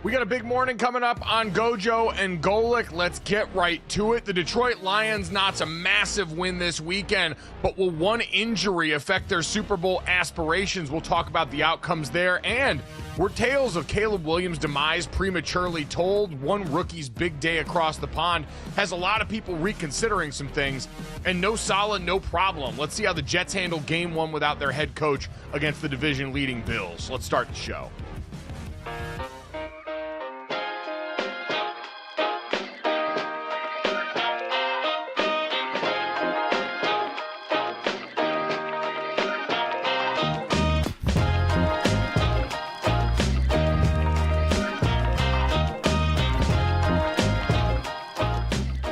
We got a big morning coming up on GoJo and Golic. Let's get right to it. The Detroit Lions notch a massive win this weekend, but will one injury affect their Super Bowl aspirations? We'll talk about the outcomes there, and were tales of Caleb Williams' demise prematurely told? One rookie's big day across the pond has a lot of people reconsidering some things, and no solid, no problem. Let's see how the Jets handle game one without their head coach against the division-leading Bills. Let's start the show.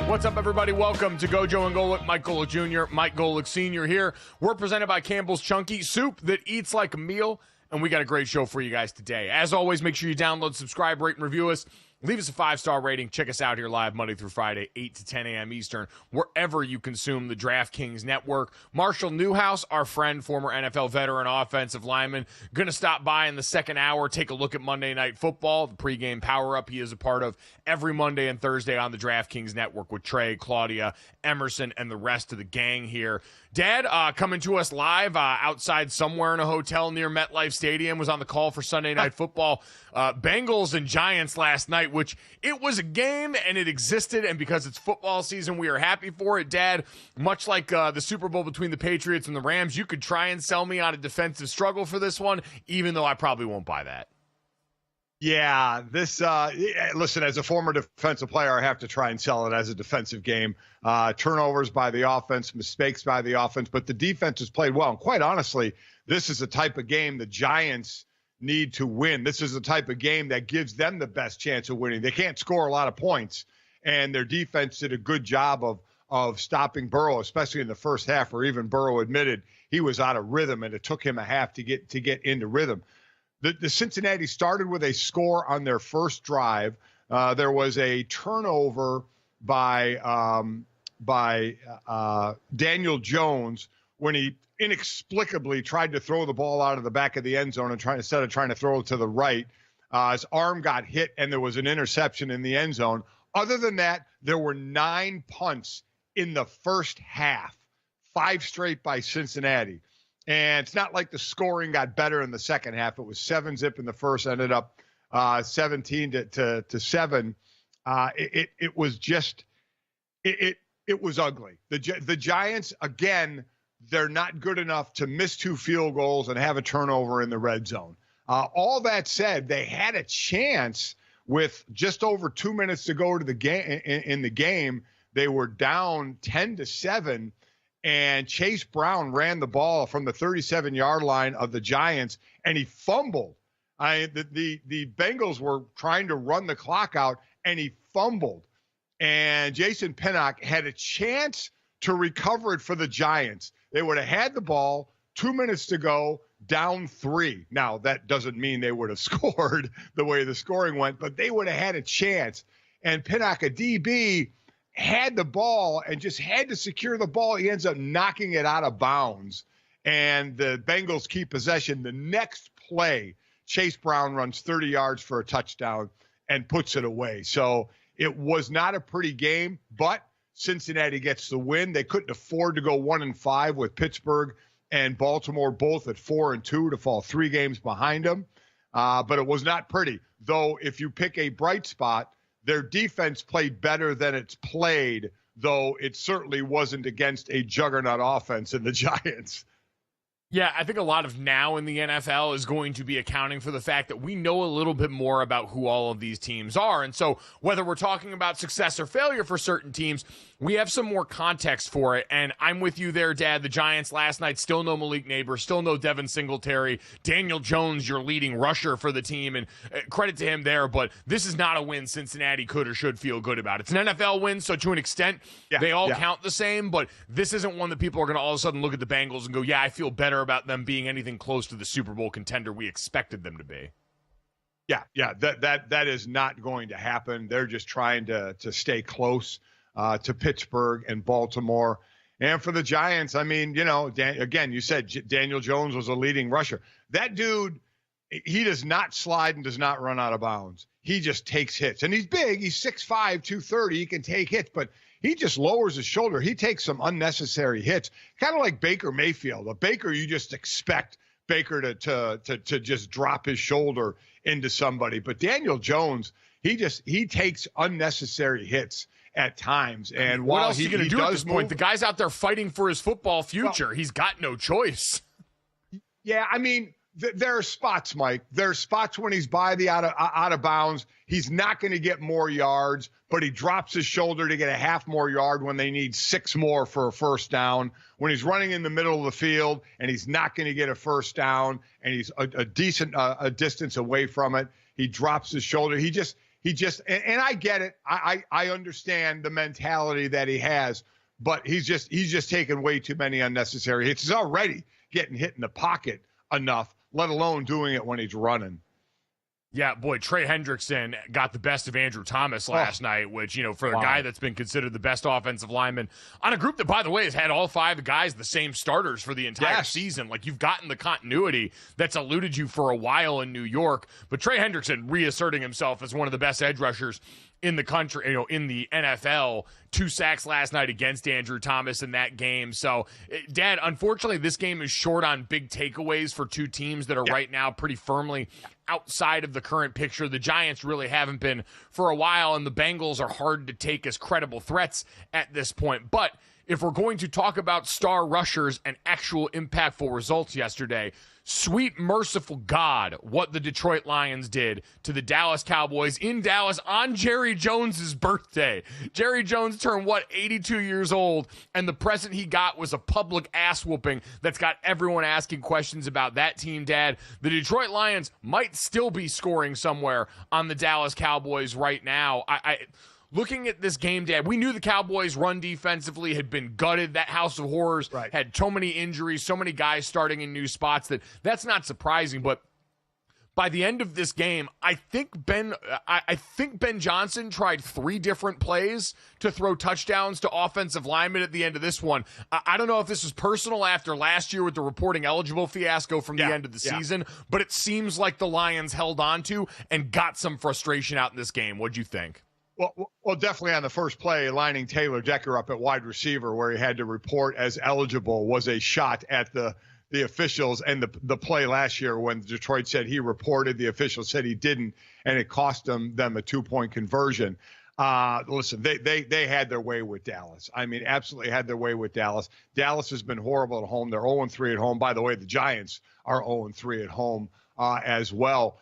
What's up, everybody? Welcome to GoJo and Golic. Mike Golic Jr., Mike Golic Sr. here. We're presented by Campbell's Chunky, soup that eats like a meal, and we got a great show for you guys today. As always, make sure you download, subscribe, rate, and review us. Leave us a 5-star rating. Check us out here live Monday through Friday, 8 to 10 a.m. Eastern, wherever you consume the DraftKings network. Marshall Newhouse, our friend, former NFL veteran, offensive lineman, going to stop by in the second hour, take a look at Monday Night Football, the pregame power-up he is a part of every Monday and Thursday on the DraftKings network with Trey, Claudia, Emerson, and the rest of the gang here. Dad, coming to us live outside somewhere in a hotel near MetLife Stadium, was on the call for Sunday Night Football. Bengals and Giants last night, which it was a game and it existed, and because it's football season, we are happy for it. Dad, much like the Super Bowl between the Patriots and the Rams, you could try and sell me on a defensive struggle for this one, even though I probably won't buy that. Yeah, listen, as a former defensive player, I have to try and sell it as a defensive game. Turnovers by the offense, mistakes by the offense, but the defense has played well. And quite honestly, this is the type of game the Giants need to win. This is the type of game that gives them the best chance of winning. They can't score a lot of points, and their defense did a good job of stopping Burrow, especially in the first half, where even Burrow admitted he was out of rhythm, and it took him a half to get into rhythm. The Cincinnati started with a score on their first drive. There was a turnover by Daniel Jones when he inexplicably tried to throw the ball out of the back of the end zone and instead of trying to throw it to the right. His arm got hit and there was an interception in the end zone. Other than that, there were 9 punts in the first half, 5 straight by Cincinnati. And it's not like the scoring got better in the second half. It was 7-zip in the first, ended up 17 to 7. It was just it was ugly. The Giants, again, they're not good enough to miss 2 field goals and have a turnover in the red zone. All that said, they had a chance with just over 2 minutes to go to the game. In the game, they were down 10-7. And Chase Brown ran the ball from the 37-yard line of the Giants, and he fumbled. The Bengals were trying to run the clock out, and he fumbled. And Jason Pinnock had a chance to recover it for the Giants. They would have had the ball, 2 minutes to go, down 3. Now, that doesn't mean they would have scored the way the scoring went, but they would have had a chance. And Pinnock, a DB, had the ball and just had to secure the ball. He ends up knocking it out of bounds, and the Bengals keep possession. The next play, Chase Brown runs 30 yards for a touchdown and puts it away. So it was not a pretty game, but Cincinnati gets the win. They couldn't afford to go 1-5 with Pittsburgh and Baltimore both at 4-2 to fall 3 games behind them. But it was not pretty, though. If you pick a bright spot, their defense played better than it's played, though it certainly wasn't against a juggernaut offense in the Giants. Yeah, I think a lot of now in the NFL is going to be accounting for the fact that we know a little bit more about who all of these teams are. And so whether we're talking about success or failure for certain teams, we have some more context for it. And I'm with you there, Dad. The Giants last night, still no Malik Neighbor, still no Devin Singletary. Daniel Jones, your leading rusher for the team, and credit to him there. But this is not a win Cincinnati could or should feel good about. It's an NFL win, so to an extent, they all count the same. But this isn't one that people are going to all of a sudden look at the Bengals and go, yeah, I feel better about them being anything close to the Super Bowl contender we expected them to be. Yeah, that is not going to happen. They're just trying to stay close to Pittsburgh and Baltimore. And for the Giants, I mean, you know, again, you said Daniel Jones was a leading rusher. That dude, he does not slide and does not run out of bounds. he just takes hits. And he's big. He's 6'5", 230. He can take hits, but he just lowers his shoulder. He takes some unnecessary hits, kind of like Baker Mayfield. A Baker, you just expect Baker to just drop his shoulder into somebody. But Daniel Jones, he takes unnecessary hits at times. And what while else is he going to do at this point? The guy's out there fighting for his football future. Well, he's got no choice. Yeah, I mean, there are spots, Mike. There are spots when he's by the out of bounds. He's not going to get more yards, but he drops his shoulder to get a half more yard when they need 6 more for a first down. When he's running in the middle of the field and he's not going to get a first down and he's a decent distance away from it, he drops his shoulder. He just, and I get it. I understand the mentality that he has, but he's just taking way too many unnecessary hits. He's already getting hit in the pocket enough, let alone doing it when he's running. Yeah, boy, Trey Hendrickson got the best of Andrew Thomas last night, which, for a guy that's been considered the best offensive lineman on a group that, by the way, has had all 5 guys the same starters for the entire season. Like, you've gotten the continuity that's eluded you for a while in New York. But Trey Hendrickson reasserting himself as one of the best edge rushers in the country, in the NFL. 2 sacks last night against Andrew Thomas in that game. So, Dad, unfortunately, this game is short on big takeaways for 2 teams that are right now pretty firmly outside of the current picture. The Giants really haven't been for a while, and the Bengals are hard to take as credible threats at this point. But if we're going to talk about star rushers and actual impactful results yesterday, sweet, merciful God, what the Detroit Lions did to the Dallas Cowboys in Dallas on Jerry Jones's birthday. Jerry Jones turned, 82 years old, and the present he got was a public ass whooping that's got everyone asking questions about that team, Dad. The Detroit Lions might still be scoring somewhere on the Dallas Cowboys right now. Looking at this game, Dad, we knew the Cowboys' run defensively had been gutted. That house of horrors had so many injuries, so many guys starting in new spots that's not surprising. But by the end of this game, I think Ben Johnson tried 3 different plays to throw touchdowns to offensive linemen at the end of this one. I don't know if this was personal after last year with the reporting eligible fiasco from the end of the season, but it seems like the Lions held on to and got some frustration out in this game. What'd you think? Well, definitely on the first play, lining Taylor Decker up at wide receiver where he had to report as eligible was a shot at the officials. And the play last year when Detroit said he reported, the officials said he didn't, and it cost them a 2-point conversion. Listen, they had their way with Dallas. I mean, absolutely had their way with Dallas. Dallas has been horrible at home. They're 0-3 at home. By the way, the Giants are 0-3 at home as well.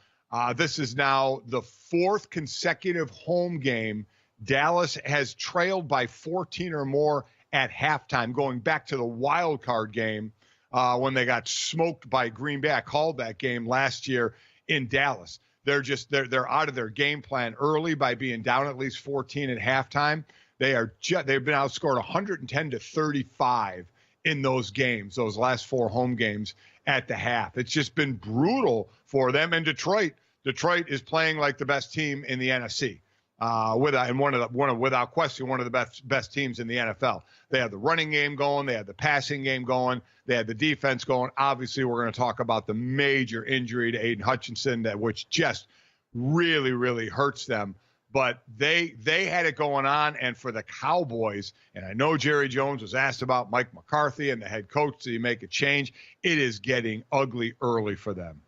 This is now the 4th consecutive home game. Dallas has trailed by 14 or more at halftime, going back to the wild card game when they got smoked by Green Bay. I called that game last year in Dallas. They're out of their game plan early by being down at least 14 at halftime. They've been outscored 110-35 in those games, those last 4 home games at the half. It's just been brutal for them. And Detroit is playing like the best team in the NFC. Without question, one of the best teams in the NFL. They have the running game going, they have the passing game going, they have the defense going. Obviously, we're going to talk about the major injury to Aiden Hutchinson, which just really, really hurts them. But they had it going on, and for the Cowboys, and I know Jerry Jones was asked about Mike McCarthy and the head coach, do you make a change? It is getting ugly early for them.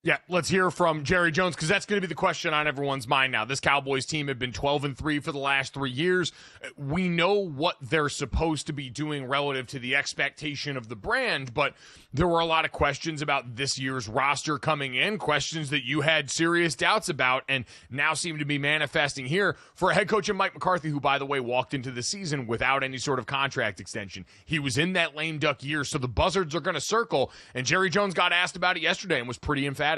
Yeah, let's hear from Jerry Jones, because that's going to be the question on everyone's mind now. This Cowboys team had been 12-3 for the last 3 years. We know what they're supposed to be doing relative to the expectation of the brand, but there were a lot of questions about this year's roster coming in, questions that you had serious doubts about, and now seem to be manifesting here for a head coach in Mike McCarthy, who, by the way, walked into the season without any sort of contract extension. He was in that lame duck year, so the buzzards are going to circle, and Jerry Jones got asked about it yesterday and was pretty emphatic.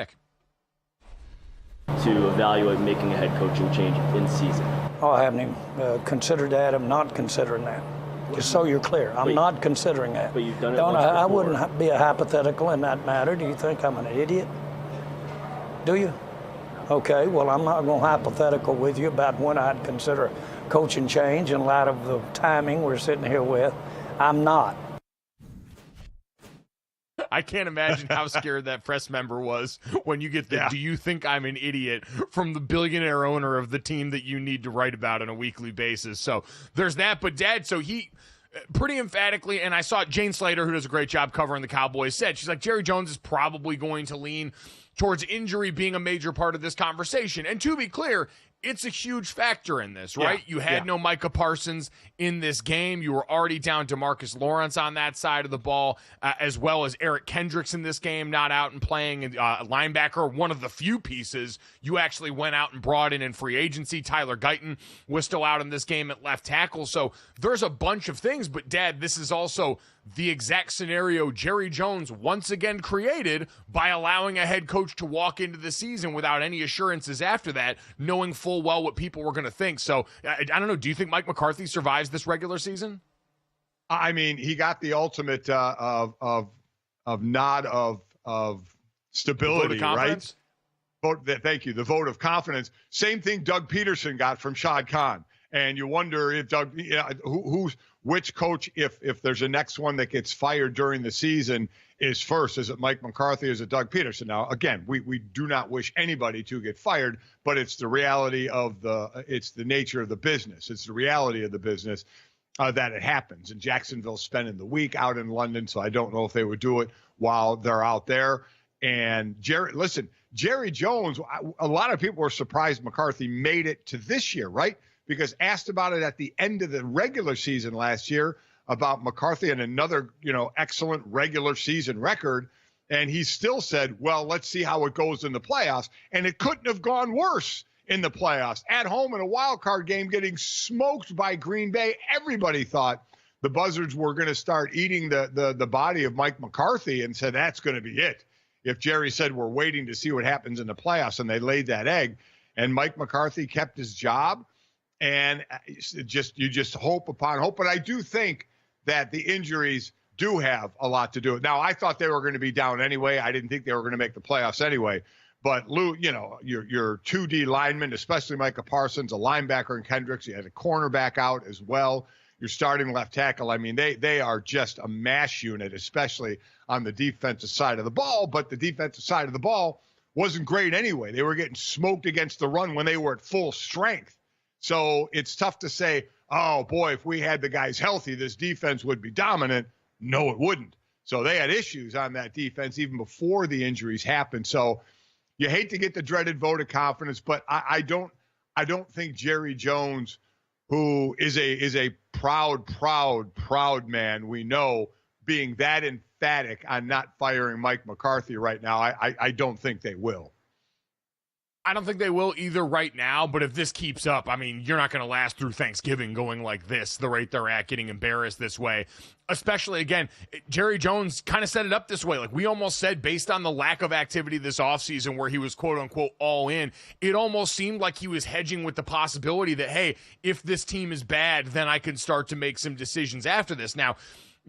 To evaluate making a head coaching change in season? Oh, I haven't even considered that. I'm not considering that. Just so you're clear, I'm not considering that. But you've done it once I before. wouldn't be a hypothetical in that matter. Do you think I'm an idiot? Do you? Okay, well, I'm not going to hypothetical with you about when I'd consider coaching change in light of the timing we're sitting here with. I'm not. I can't imagine how scared that press member was when you get the "Do you think I'm an idiot?" from the billionaire owner of the team that you need to write about on a weekly basis. So there's that. But Dad, so he pretty emphatically, and I saw Jane Slater, who does a great job covering the Cowboys, said, she's like, Jerry Jones is probably going to lean towards injury being a major part of this conversation. And to be clear, it's a huge factor in this, right? You had no Micah Parsons in this game. You were already down DeMarcus Lawrence on that side of the ball, as well as Eric Kendricks in this game, not out and playing linebacker, one of the few pieces you actually went out and brought in free agency. Tyler Guyton was still out in this game at left tackle. So there's a bunch of things, but Dad, this is also the exact scenario Jerry Jones once again created by allowing a head coach to walk into the season without any assurances after that, knowing full well what people were going to think. So I don't know. Do you think Mike McCarthy survives this regular season? I mean, he got the ultimate of nod of stability, right? Thank you. The vote of confidence. Same thing Doug Peterson got from Shad Khan. And you wonder if Doug, which coach, if there's a next one that gets fired during the season, is first. Is it Mike McCarthy or is it Doug Peterson? Now, again, we do not wish anybody to get fired, but it's the reality of it's the nature of the business. It's the reality of the business that it happens. And Jacksonville's spending the week out in London, so I don't know if they would do it while they're out there. And Jerry Jones, a lot of people were surprised McCarthy made it to this year, right? Because asked about it at the end of the regular season last year about McCarthy and another, excellent regular season record. And he still said, well, let's see how it goes in the playoffs. And it couldn't have gone worse in the playoffs. At home in a wild card game, getting smoked by Green Bay. Everybody thought the Buzzards were going to start eating the body of Mike McCarthy and said, that's going to be it. If Jerry said, we're waiting to see what happens in the playoffs, and they laid that egg. And Mike McCarthy kept his job. And you just hope upon hope. But I do think that the injuries do have a lot to do with it. Now, I thought they were going to be down anyway. I didn't think they were going to make the playoffs anyway. But, Lou, your 2D linemen, especially Micah Parsons, a linebacker in Kendricks. You had a cornerback out as well. Your starting left tackle. I mean, they are just a mash unit, especially on the defensive side of the ball. But the defensive side of the ball wasn't great anyway. They were getting smoked against the run when they were at full strength. So it's tough to say, oh, boy, if we had the guys healthy, this defense would be dominant. No, it wouldn't. So they had issues on that defense even before the injuries happened. So you hate to get the dreaded vote of confidence, but I don't think Jerry Jones, who is a proud man, we know, being that emphatic on not firing Mike McCarthy right now, I don't think they will. I don't think they will either right now, but if this keeps up, I mean, you're not going to last through Thanksgiving going like this, the rate they're at, getting embarrassed this way. Especially, again, Jerry Jones kind of set it up this way. Like we almost said, based on the lack of activity this offseason where he was, quote unquote, all in, it almost seemed like he was hedging with the possibility that, hey, if this team is bad, then I can start to make some decisions after this. Now,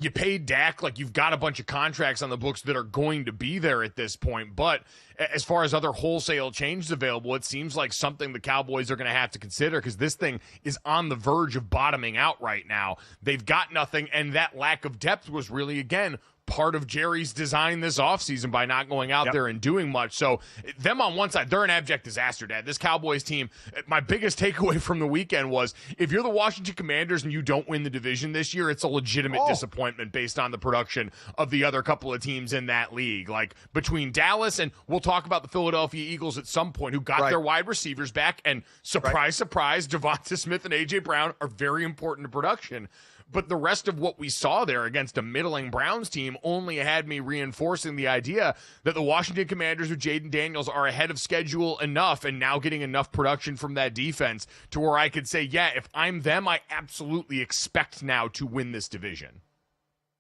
you paid Dak, like you've got a bunch of contracts on the books that are going to be there at this point. But as far as other wholesale changes available, it seems like something the Cowboys are going to have to consider because this thing is on the verge of bottoming out right now. They've got nothing, and that lack of depth was really, again, part of Jerry's design this offseason by not going out there and doing much. So them on one side, they're an abject disaster, Dad. This Cowboys team, my biggest takeaway from the weekend was if you're the Washington Commanders and you don't win the division this year, it's a legitimate disappointment based on the production of the other couple of teams in that league. Like between Dallas and we'll talk about the Philadelphia Eagles at some point who got their wide receivers back and surprise, Devonta Smith and A.J. Brown are very important to production. But the rest of what we saw there against a middling Browns team only had me reinforcing the idea that the Washington Commanders with Jaden Daniels are ahead of schedule enough and now getting enough production from that defense to where I could say, yeah, if I'm them, I absolutely expect now to win this division.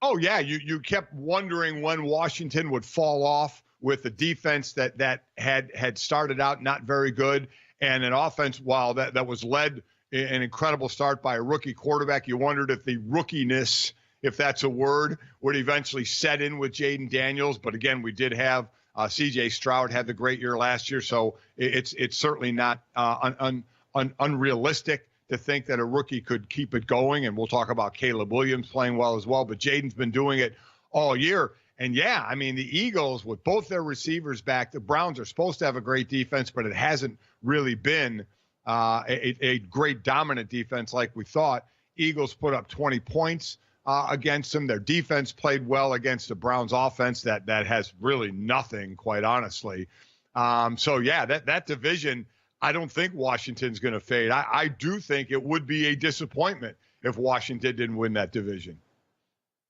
Oh, yeah. You kept wondering when Washington would fall off with a defense that had started out not very good and an offense, while that was led an incredible start by a rookie quarterback. You wondered if the rookiness, if that's a word, would eventually set in with Jaden Daniels. But again, we did have C.J. Stroud had the great year last year, so it's certainly not unrealistic to think that a rookie could keep it going. And we'll talk about Caleb Williams playing well as well. But Jaden's been doing it all year. And yeah, I mean, the Eagles, with both their receivers back, the Browns are supposed to have a great defense, but it hasn't really been a great dominant defense like we thought. Eagles put up 20 points against them. Their defense played well against the Browns offense that has really nothing, quite honestly. So yeah, that division, I don't think Washington's going to fade. I do think it would be a disappointment if Washington didn't win that division.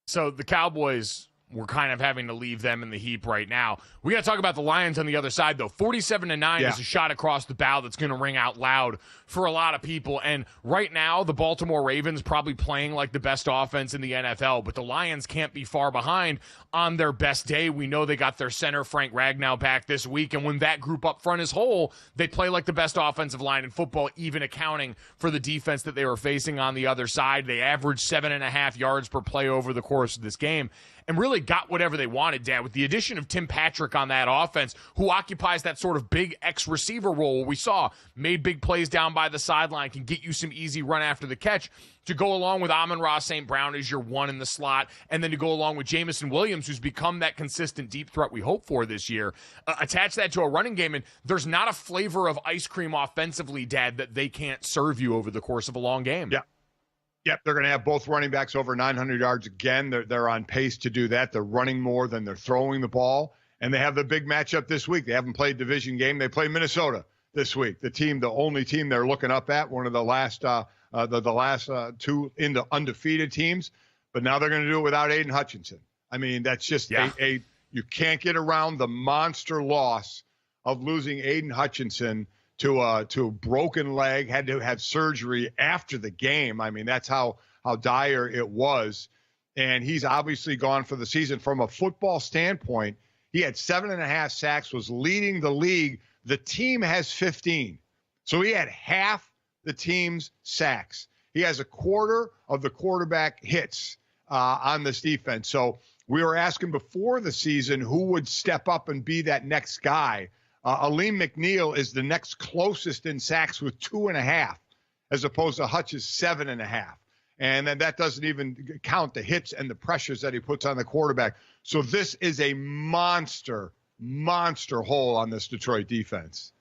So the Cowboys, we're kind of having to leave them in the heap right now. We got to talk about the Lions on the other side, though. 47-9 is a shot across the bow that's going to ring out loud for a lot of people. And right now, the Baltimore Ravens probably playing like the best offense in the NFL, but the Lions can't be far behind on their best day. We know they got their center, Frank Ragnow, back this week, and when that group up front is whole, they play like the best offensive line in football, even accounting for the defense that they were facing on the other side. They averaged 7.5 yards per play over the course of this game and really got whatever they wanted, Dad, with the addition of Tim Patrick on that offense, who occupies that sort of big X-receiver role we saw, made big plays down by the sideline, can get you some easy run after the catch, to go along with Amon-Ra St. Brown as your one in the slot, and then to go along with Jamison Williams, who's become that consistent deep threat we hope for this year. Attach that to a running game, and there's not a flavor of ice cream offensively, Dad, that they can't serve you over the course of a long game. Yeah. Yep, they're going to have both running backs over 900 yards again. They're on pace to do that. They're running more than they're throwing the ball, and they have the big matchup this week. They haven't played division game. They play Minnesota this week. The only team they're looking up at, one of the last two in the undefeated teams, but now they're going to do it without Aiden Hutchinson. I mean, that's just you can't get around the monster loss of losing Aiden Hutchinson to a broken leg, had to have surgery after the game. I mean, that's how dire it was. And he's obviously gone for the season. From a football standpoint, he had 7.5 sacks, was leading the league. The team has 15. So he had half the team's sacks. He has a quarter of the quarterback hits on this defense. So we were asking before the season who would step up and be that next guy. Aleem McNeil is the next closest in sacks with 2.5, as opposed to Hutch's 7.5. And then that doesn't even count the hits and the pressures that he puts on the quarterback. So this is a monster hole on this Detroit defense.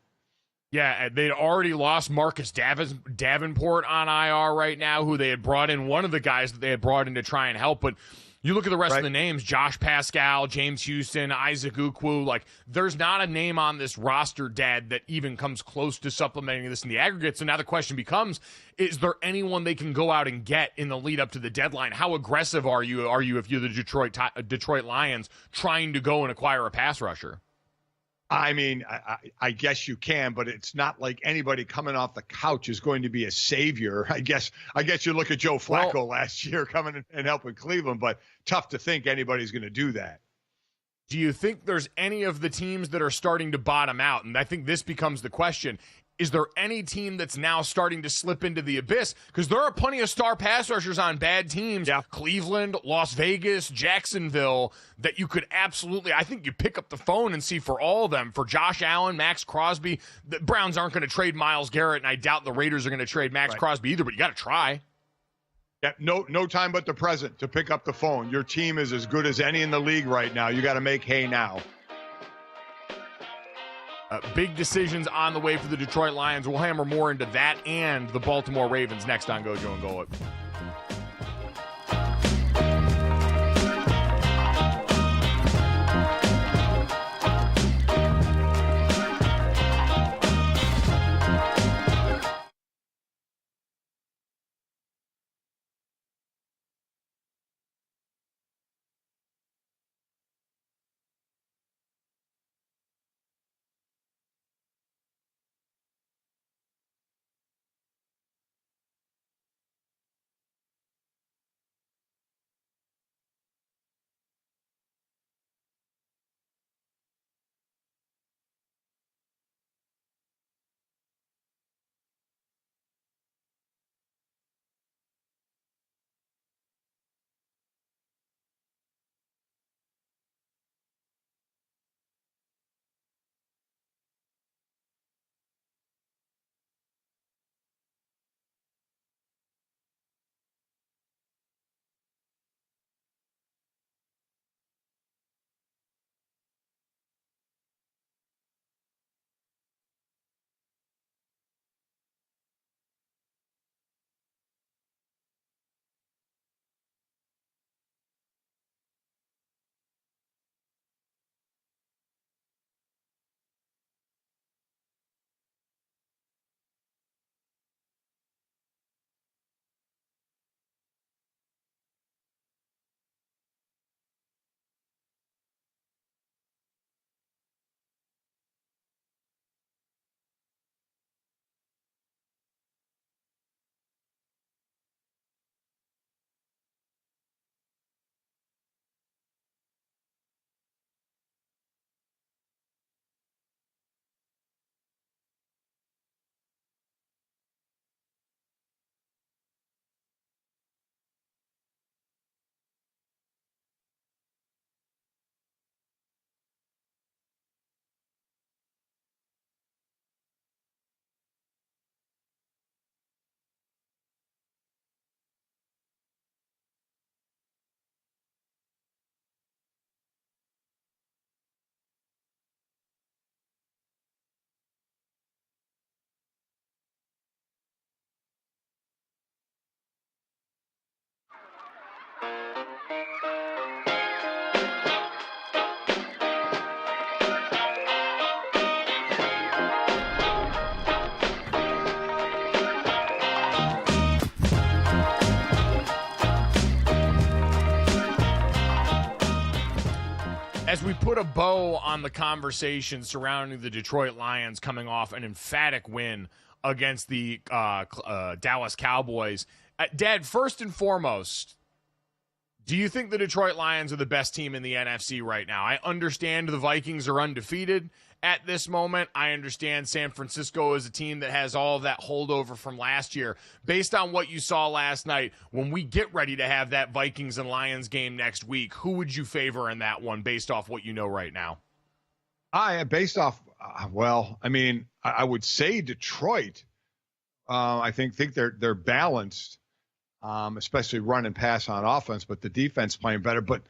Yeah, they'd already lost Marcus Davenport on IR right now, who they had brought in, one of the guys that they had brought in to try and help. But you look at the rest of the names, Josh Pascal, James Houston, Isaac Ukwu, like there's not a name on this roster, Dad, that even comes close to supplementing this in the aggregate. So now the question becomes, is there anyone they can go out and get in the lead up to the deadline? How aggressive are you if you're the Detroit Lions trying to go and acquire a pass rusher? I mean, I guess you can, but it's not like anybody coming off the couch is going to be a savior. I guess you look at Joe Flacco last year coming and helping Cleveland, but tough to think anybody's going to do that. Do you think there's any of the teams that are starting to bottom out? And I think this becomes the question. Is there any team that's now starting to slip into the abyss? Because there are plenty of star pass rushers on bad teams, Cleveland, Las Vegas, Jacksonville, that you could absolutely, I think you pick up the phone and see for all of them, for Josh Allen, Max Crosby. The Browns aren't going to trade Myles Garrett, and I doubt the Raiders are going to trade Max Crosby either, but you got to try. Yeah, no time but the present to pick up the phone. Your team is as good as any in the league right now. You got to make hay now. Big decisions on the way for the Detroit Lions. We'll hammer more into that and the Baltimore Ravens next on GoJo and Golic. As we put a bow on the conversation surrounding the Detroit Lions coming off an emphatic win against the Dallas Cowboys, Dad, first and foremost, do you think the Detroit Lions are the best team in the NFC right now? I understand the Vikings are undefeated at this moment. I understand San Francisco is a team that has all of that holdover from last year. Based on what you saw last night, when we get ready to have that Vikings and Lions game next week, who would you favor in that one based off what you know right now? I would say Detroit. I think they're balanced, especially run and pass on offense, but the defense playing better. But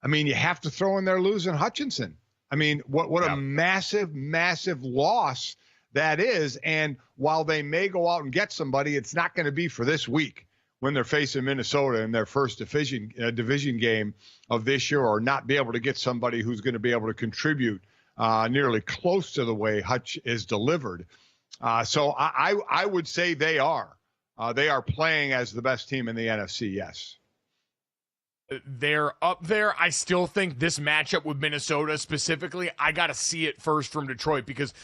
I mean, you have to throw in there losing Hutchinson. I mean, what a massive, massive loss that is. And while they may go out and get somebody, it's not going to be for this week when they're facing Minnesota in their first division game of this year, or not be able to get somebody who's going to be able to contribute nearly close to the way Hutch is delivered. So I would say they are playing as the best team in the NFC. Yes. They're up there. I still think this matchup with Minnesota specifically, I got to see it first from Detroit, because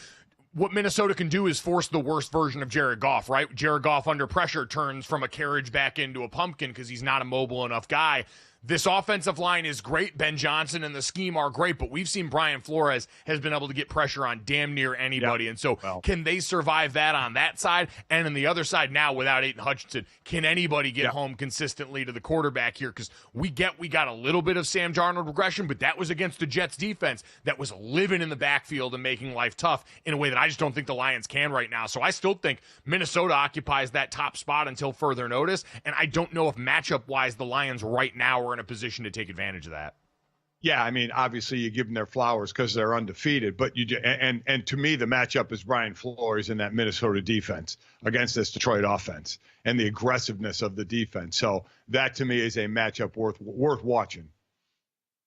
what Minnesota can do is force the worst version of Jared Goff, right? Jared Goff under pressure turns from a carriage back into a pumpkin because he's not a mobile enough guy. This offensive line is great. Ben Johnson and the scheme are great, but we've seen Brian Flores has been able to get pressure on damn near anybody. Yep. And so can they survive that on that side? And on the other side now, without Aiden Hutchinson, can anybody get home consistently to the quarterback here? Because we got a little bit of Sam Darnold regression, but that was against the Jets defense that was living in the backfield and making life tough in a way that I just don't think the Lions can right now. So I still think Minnesota occupies that top spot until further notice. And I don't know if matchup-wise the Lions right now are in a position to take advantage of that. Yeah, I mean, obviously you give them their flowers because they're undefeated, but and to me the matchup is Brian Flores in that Minnesota defense against this Detroit offense and the aggressiveness of the defense. So that to me is a matchup worth watching.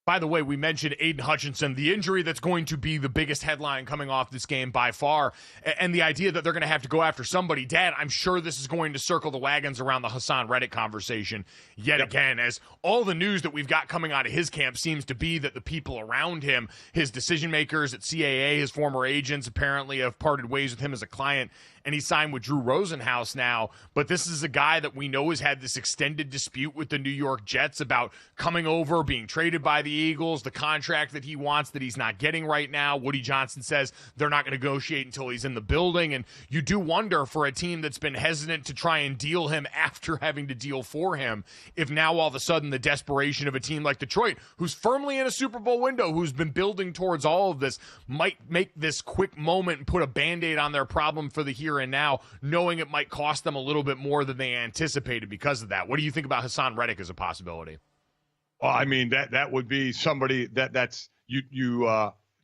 By the way, we mentioned Aiden Hutchinson, the injury that's going to be the biggest headline coming off this game by far, and the idea that they're going to have to go after somebody. Dad, I'm sure this is going to circle the wagons around the Hassan Ridge conversation yet again, as all the news that we've got coming out of his camp seems to be that the people around him, his decision makers at CAA, his former agents, apparently have parted ways with him as a client, and he signed with Drew Rosenhaus now. But this is a guy that we know has had this extended dispute with the New York Jets about coming over, being traded by the Eagles, the contract that he wants that he's not getting right now. Woody Johnson says they're not going to negotiate until he's in the building. And you do wonder, for a team that's been hesitant to try and deal him after having to deal for him, if now all of a sudden the desperation of a team like Detroit, who's firmly in a Super Bowl window, who's been building towards all of this, might make this quick moment and put a Band-Aid on their problem for the here and now, knowing it might cost them a little bit more than they anticipated because of that. What do you think about Hassan Reddick as a possibility? Well, I mean, that would be somebody that's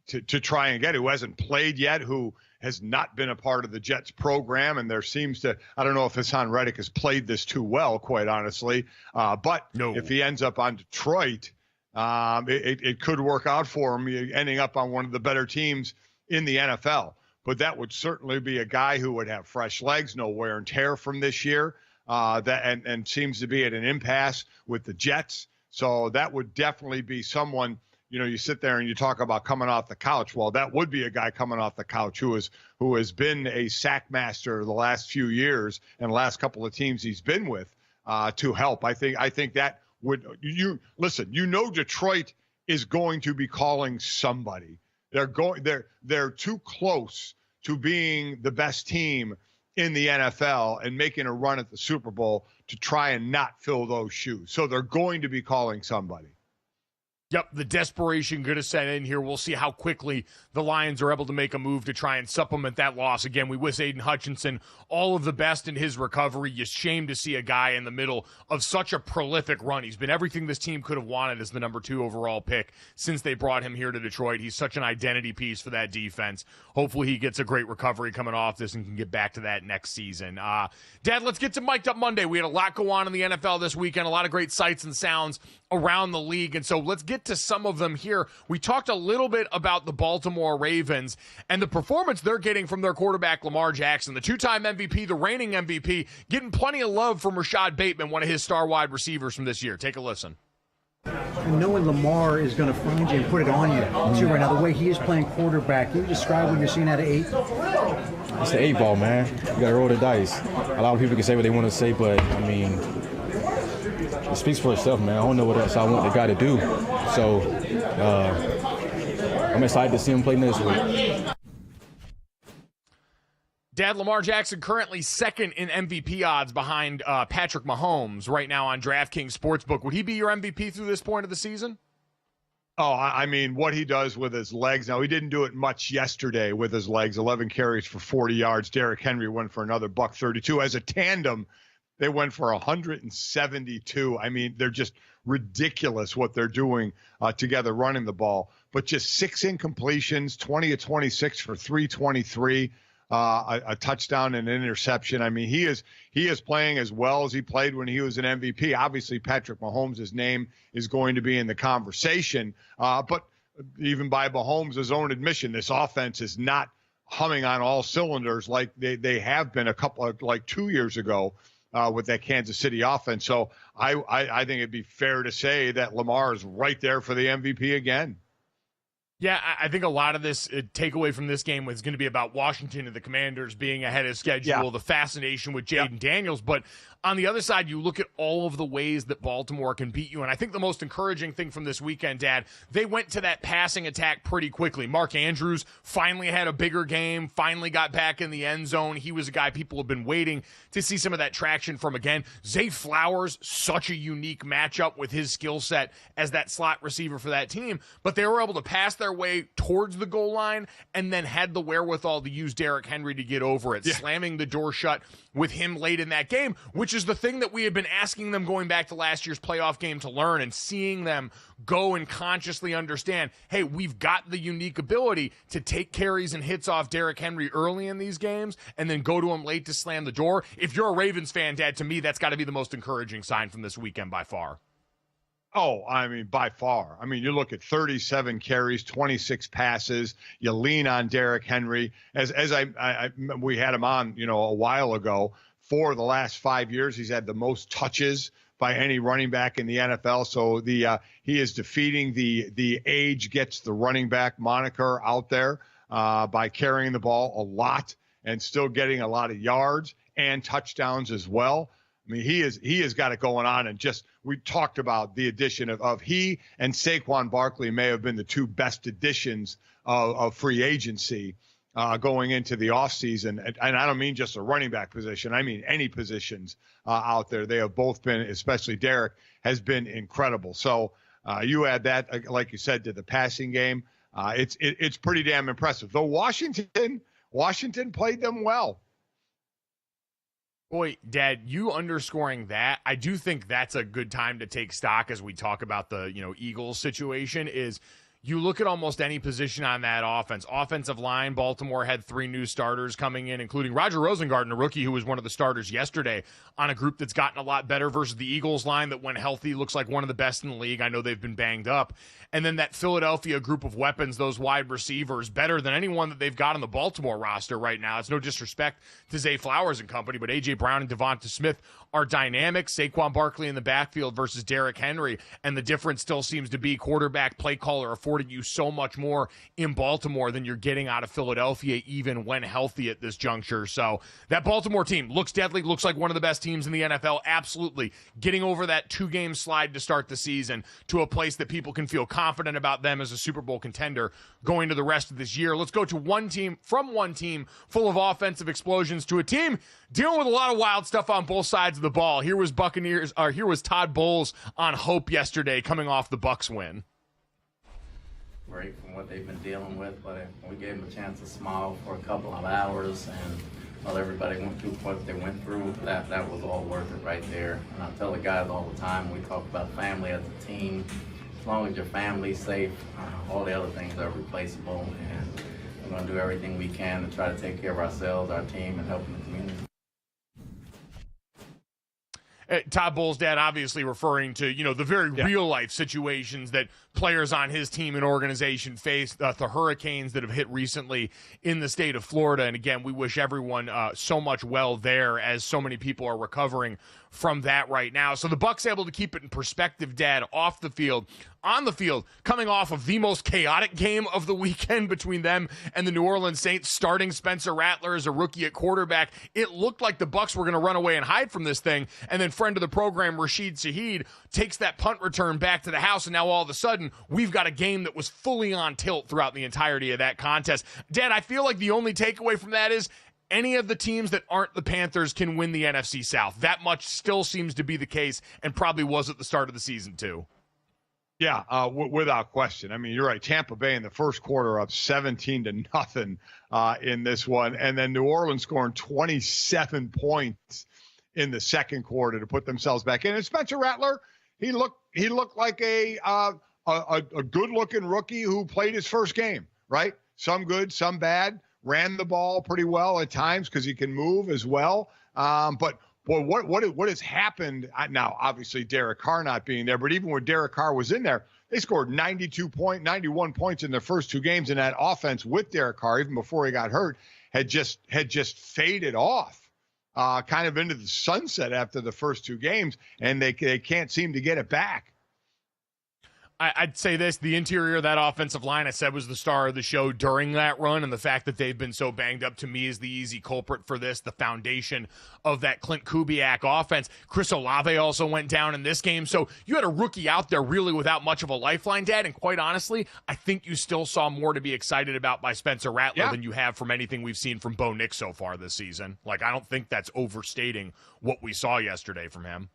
to try and get, who hasn't played yet, who has not been a part of the Jets program. And there seems to, I don't know if Hassan Reddick has played this too well, quite honestly. But if he ends up on Detroit, it could work out for him, ending up on one of the better teams in the NFL. But that would certainly be a guy who would have fresh legs, no wear and tear from this year, and seems to be at an impasse with the Jets. So that would definitely be someone, you sit there and you talk about coming off the couch. Well, that would be a guy coming off the couch who has been a sack master the last few years and the last couple of teams he's been with to help. I think that would, Detroit is going to be calling somebody. They're too close to being the best team in the NFL and making a run at the Super Bowl to try and not fill those shoes. So they're going to be calling somebody. Yep, the desperation going to set in here. We'll see how quickly the Lions are able to make a move to try and supplement that loss. Again, we wish Aiden Hutchinson all of the best in his recovery. You're ashamed to see a guy in the middle of such a prolific run. He's been everything this team could have wanted as the number 2 overall pick since they brought him here to Detroit. He's such an identity piece for that defense. Hopefully he gets a great recovery coming off this and can get back to that next season. Dad, let's get to Mic'd Up Monday. We had a lot go on in the NFL this weekend, a lot of great sights and sounds around the league, and so let's get to some of them here. We talked a little bit about the Baltimore Ravens and the performance they're getting from their quarterback, Lamar Jackson, the 2-time MVP, the reigning MVP, getting plenty of love from Rashad Bateman, one of his star wide receivers from this year. Take a listen. and knowing Lamar is going to find you and put it on you too right now, the way he is playing quarterback. Can you describe what you're seeing out of 8? It's the 8 ball, man. You got to roll the dice. A lot of people can say what they want to say, but, I mean, it speaks for itself, man. I don't know what else I want the guy to do. So I'm excited to see him play next week. Dad, Lamar Jackson currently second in MVP odds behind Patrick Mahomes right now on DraftKings Sportsbook. Would he be your MVP through this point of the season? Oh, I mean, what he does with his legs. Now, he didn't do it much yesterday with his legs. 11 carries for 40 yards. Derrick Henry went for another $132. As a tandem, they went for 172. I mean, they're just ridiculous what they're doing together running the ball. But just 6 incompletions, 20 of 26 for 323. A touchdown and an interception. I mean, he is playing as well as he played when he was an MVP. Obviously, Patrick Mahomes' name is going to be in the conversation. But even by Mahomes' own admission, this offense is not humming on all cylinders like they have been like 2 years ago with that Kansas City offense. So I think it'd be fair to say that Lamar is right there for the MVP again. Yeah, I think a lot of this takeaway from this game was going to be about Washington and the Commanders being ahead of schedule, the fascination with Jaden Daniels. But on the other side, you look at all of the ways that Baltimore can beat you. And I think the most encouraging thing from this weekend, Dad, they went to that passing attack pretty quickly. Mark Andrews finally had a bigger game, finally got back in the end zone. He was a guy people have been waiting to see some of that traction from again. Zay Flowers, such a unique matchup with his skill set as that slot receiver for that team. But they were able to pass their way towards the goal line and then had the wherewithal to use Derrick Henry to get over it, slamming the door shut with him late in that game, which is the thing that we had been asking them going back to last year's playoff game to learn, and seeing them go and consciously understand, hey, we've got the unique ability to take carries and hits off Derrick Henry early in these games and then go to him late to slam the door. If you're a Ravens fan, Dad, to me, that's got to be the most encouraging sign from this weekend by far. Oh, I mean, by far. I mean, you look at 37 carries, 26 passes. You lean on Derrick Henry. As we had him on, a while ago. For the last 5 years, he's had the most touches by any running back in the NFL. So he is defeating the age gets the running back moniker out there by carrying the ball a lot and still getting a lot of yards and touchdowns as well. I mean, he has got it going on, and just we talked about the addition of he and Saquon Barkley may have been the two best additions of free agency going into the offseason. And I don't mean just a running back position. I mean any positions out there. They have both been, especially Derrick, has been incredible. So you add that, like you said, to the passing game. It's pretty damn impressive. Though Washington played them well. Boy, Dad, you underscoring that, I do think that's a good time to take stock as we talk about the, Eagles situation is you look at almost any position on that offense. Offensive line, Baltimore had 3 new starters coming in, including Roger Rosengarten, a rookie who was one of the starters yesterday on a group that's gotten a lot better versus the Eagles line that when healthy looks like one of the best in the league. I know they've been banged up. And then that Philadelphia group of weapons, those wide receivers, better than anyone that they've got on the Baltimore roster right now. It's no disrespect to Zay Flowers and company, but A.J. Brown and Devonta Smith are dynamic. Saquon Barkley in the backfield versus Derrick Henry. And the difference still seems to be quarterback, play caller affording you so much more in Baltimore than you're getting out of Philadelphia, even when healthy at this juncture. So that Baltimore team looks deadly, looks like one of the best teams in the NFL. Absolutely. Getting over that 2-game slide to start the season to a place that people can feel confident about them as a Super Bowl contender going to the rest of this year. Let's go to one team full of offensive explosions to a team dealing with a lot of wild stuff on both sides of the ball. Here was Todd Bowles on hope yesterday coming off the Bucs win. Great from what they've been dealing with, but we gave them a chance to smile for a couple of hours, and while everybody went through what they went through, that was all worth it right there. And I tell the guys all the time, we talk about family as a team. As long as your family's safe, all the other things are replaceable, and we're going to do everything we can to try to take care of ourselves, our team, and helping the community. Todd Bowles' dad obviously referring to, the very real-life situations that players on his team and organization face, the hurricanes that have hit recently in the state of Florida. And again, we wish everyone so much well there as so many people are recovering from that right now. So the Bucs able to keep it in perspective, Dad, off the field. on the field, coming off of the most chaotic game of the weekend between them and the New Orleans Saints, starting Spencer Rattler as a rookie at quarterback. It looked like the Bucs were going to run away and hide from this thing, and then friend of the program, Rashid Shaheed, takes that punt return back to the house, and now all of a sudden, we've got a game that was fully on tilt throughout the entirety of that contest. Dad, I feel like the only takeaway from that is any of the teams that aren't the Panthers can win the NFC South. That much still seems to be the case, and probably was at the start of the season too. Yeah, without question. I mean, you're right. Tampa Bay in the first quarter up 17-0 in this one, and then New Orleans scoring 27 points in the second quarter to put themselves back in. And Spencer Rattler, he looked like a good-looking rookie who played his first game, right? Some good, some bad. Ran the ball pretty well at times because he can move as well. But boy, what has happened now? Obviously, Derek Carr not being there, but even when Derek Carr was in there, they scored 91 points in their first two games, and that offense with Derek Carr, even before he got hurt, had just faded off, kind of into the sunset after the first two games, and they can't seem to get it back. I'd say this, the interior of that offensive line, I said, was the star of the show during that run, and the fact that they've been so banged up to me is the easy culprit for this, the foundation of that Clint Kubiak offense. Chris Olave also went down in this game, so you had a rookie out there really without much of a lifeline, Dad, and quite honestly, I think you still saw more to be excited about by Spencer Rattler than you have from anything we've seen from Bo Nix so far this season. Like, I don't think that's overstating what we saw yesterday from him.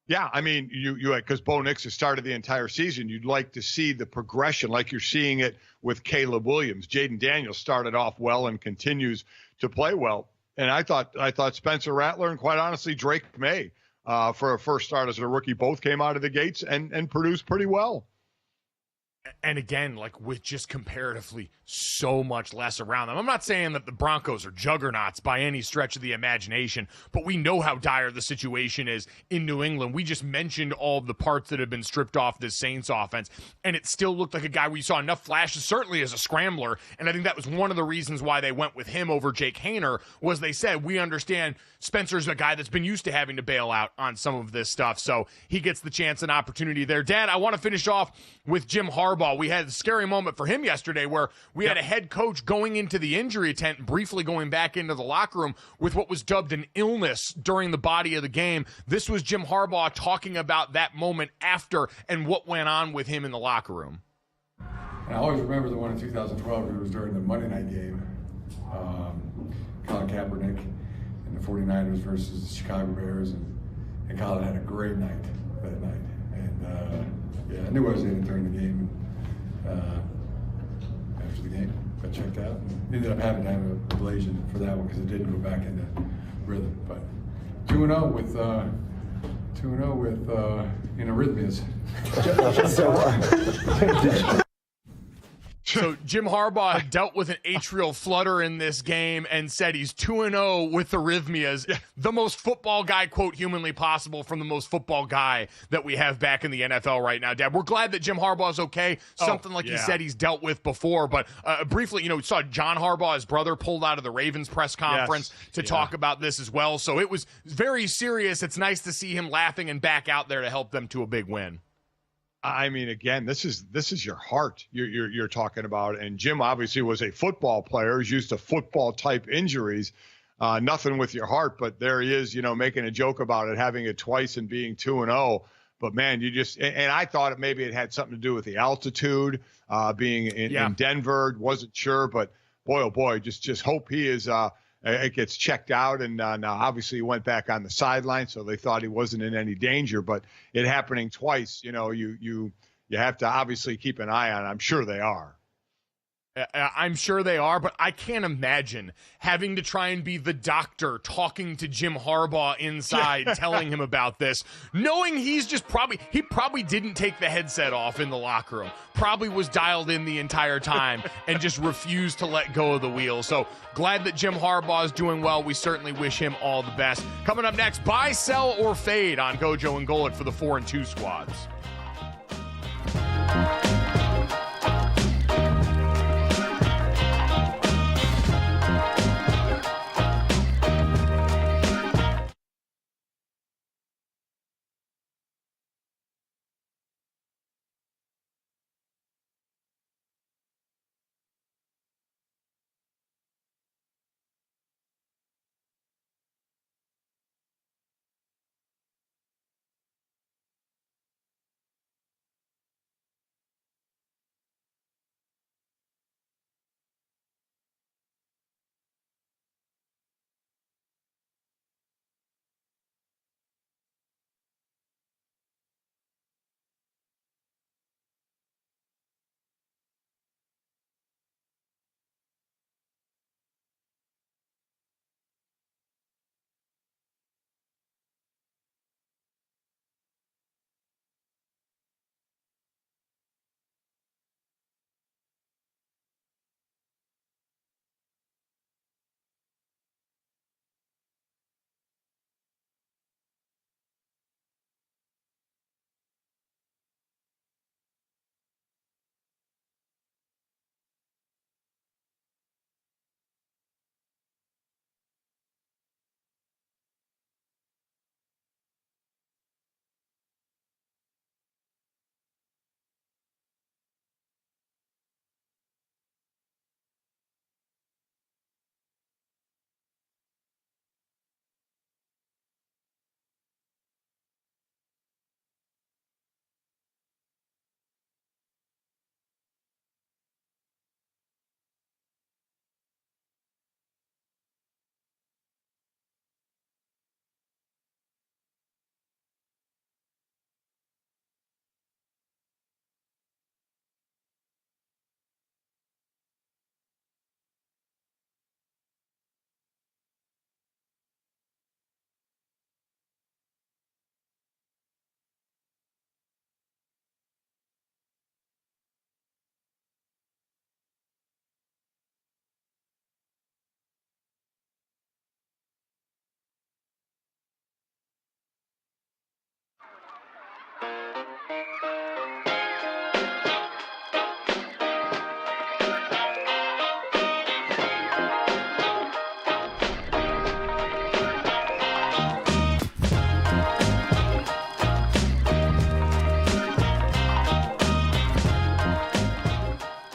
Yeah, I mean, you because Bo Nix has started the entire season, you'd like to see the progression like you're seeing it with Caleb Williams. Jaden Daniels started off well and continues to play well. And I thought Spencer Rattler and, quite honestly, Drake May, for a first start as a rookie, both came out of the gates and produced pretty well. And again, like with just comparatively so much less around them. I'm not saying that the Broncos are juggernauts by any stretch of the imagination, but we know how dire the situation is in New England. We just mentioned all of the parts that have been stripped off this Saints offense, and it still looked like a guy we saw enough flashes, certainly as a scrambler, and I think that was one of the reasons why they went with him over Jake Haener, was they said, we understand Spencer's a guy that's been used to having to bail out on some of this stuff, so he gets the chance and opportunity there. Dad, I want to finish off with Jim Harbaugh. We had a scary moment for him yesterday where we had a head coach going into the injury tent and briefly going back into the locker room with what was dubbed an illness during the body of the game. This was Jim Harbaugh talking about that moment after and what went on with him in the locker room. And I always remember the one in 2012. It was during the Monday night game. Colin Kaepernick and the 49ers versus the Chicago Bears. And Colin had a great night that night. And I knew I was in it during the game. After the game, got checked out, and ended up having to have a ablation for that one because it didn't go back into rhythm. But 2-0 with arrhythmias. So Jim Harbaugh dealt with an atrial flutter in this game and said he's 2-0 with arrhythmias. Yeah. The most football guy quote humanly possible from the most football guy that we have back in the NFL right now, Dad. We're glad that Jim Harbaugh's okay. Something he said he's dealt with before. But briefly, we saw John Harbaugh, his brother, pulled out of the Ravens press conference to talk about this as well. So it was very serious. It's nice to see him laughing and back out there to help them to a big win. I mean, again, this is your heart you're talking about. And Jim obviously was a football player. He's used to football type injuries. Nothing with your heart, but there he is, making a joke about it, having it twice and being 2-0. But man, and I thought maybe it had something to do with the altitude, being in Denver. Wasn't sure, but boy, oh boy, just hope he is. It gets checked out, and now obviously he went back on the sideline, so they thought he wasn't in any danger. But it happening twice, you have to obviously keep an eye on it. I'm sure they are. I'm sure they are, but I can't imagine having to try and be the doctor talking to Jim Harbaugh inside, telling him about this, knowing he probably didn't take the headset off in the locker room, probably was dialed in the entire time and just refused to let go of the wheel. So glad that Jim Harbaugh is doing well. We certainly wish him all the best. Coming up next, buy, sell, or fade on GoJo and Golic for the 4-2 squads.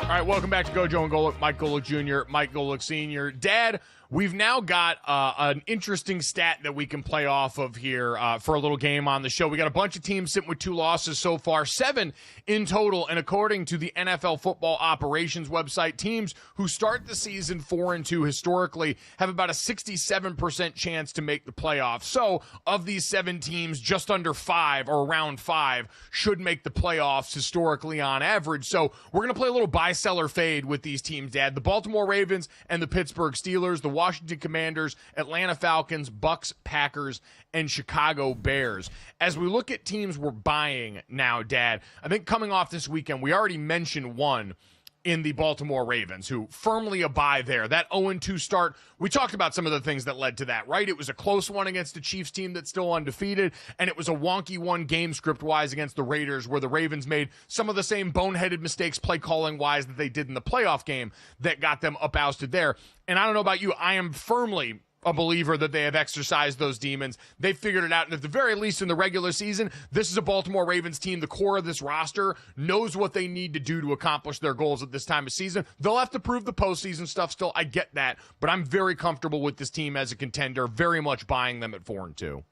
All right, welcome back to GoJo and Golic. Mike Golic Jr., Mike Golic Sr. Dad, we've now got an interesting stat that we can play off of here for a little game on the show. We got a bunch of teams sitting with 2 losses so far, 7 in total. And according to the NFL Football Operations website, teams who start the season 4-2 historically have about a 67% chance to make the playoffs. So of these 7 teams, just under 5 or around 5 should make the playoffs historically on average. So we're going to play a little buy-seller fade with these teams, Dad. The Baltimore Ravens and the Pittsburgh Steelers, the Washington Commanders, Atlanta Falcons, Bucks, Packers, and Chicago Bears. As we look at teams we're buying now, Dad, I think coming off this weekend, we already mentioned one in the Baltimore Ravens, who firmly a buy there. That 0-2 start, we talked about some of the things that led to that, right? It was a close one against the Chiefs team that's still undefeated, and it was a wonky one game script-wise against the Raiders, where the Ravens made some of the same boneheaded mistakes play-calling-wise that they did in the playoff game that got them up-ousted there. And I don't know about you, I am firmly a believer that they have exercised those demons. They figured it out, and at the very least in the regular season, this is a Baltimore Ravens team. The core of this roster knows what they need to do to accomplish their goals at this time of season. They'll have to prove the postseason stuff still. I get that, but I'm very comfortable with this team as a contender, very much buying them at 4-2.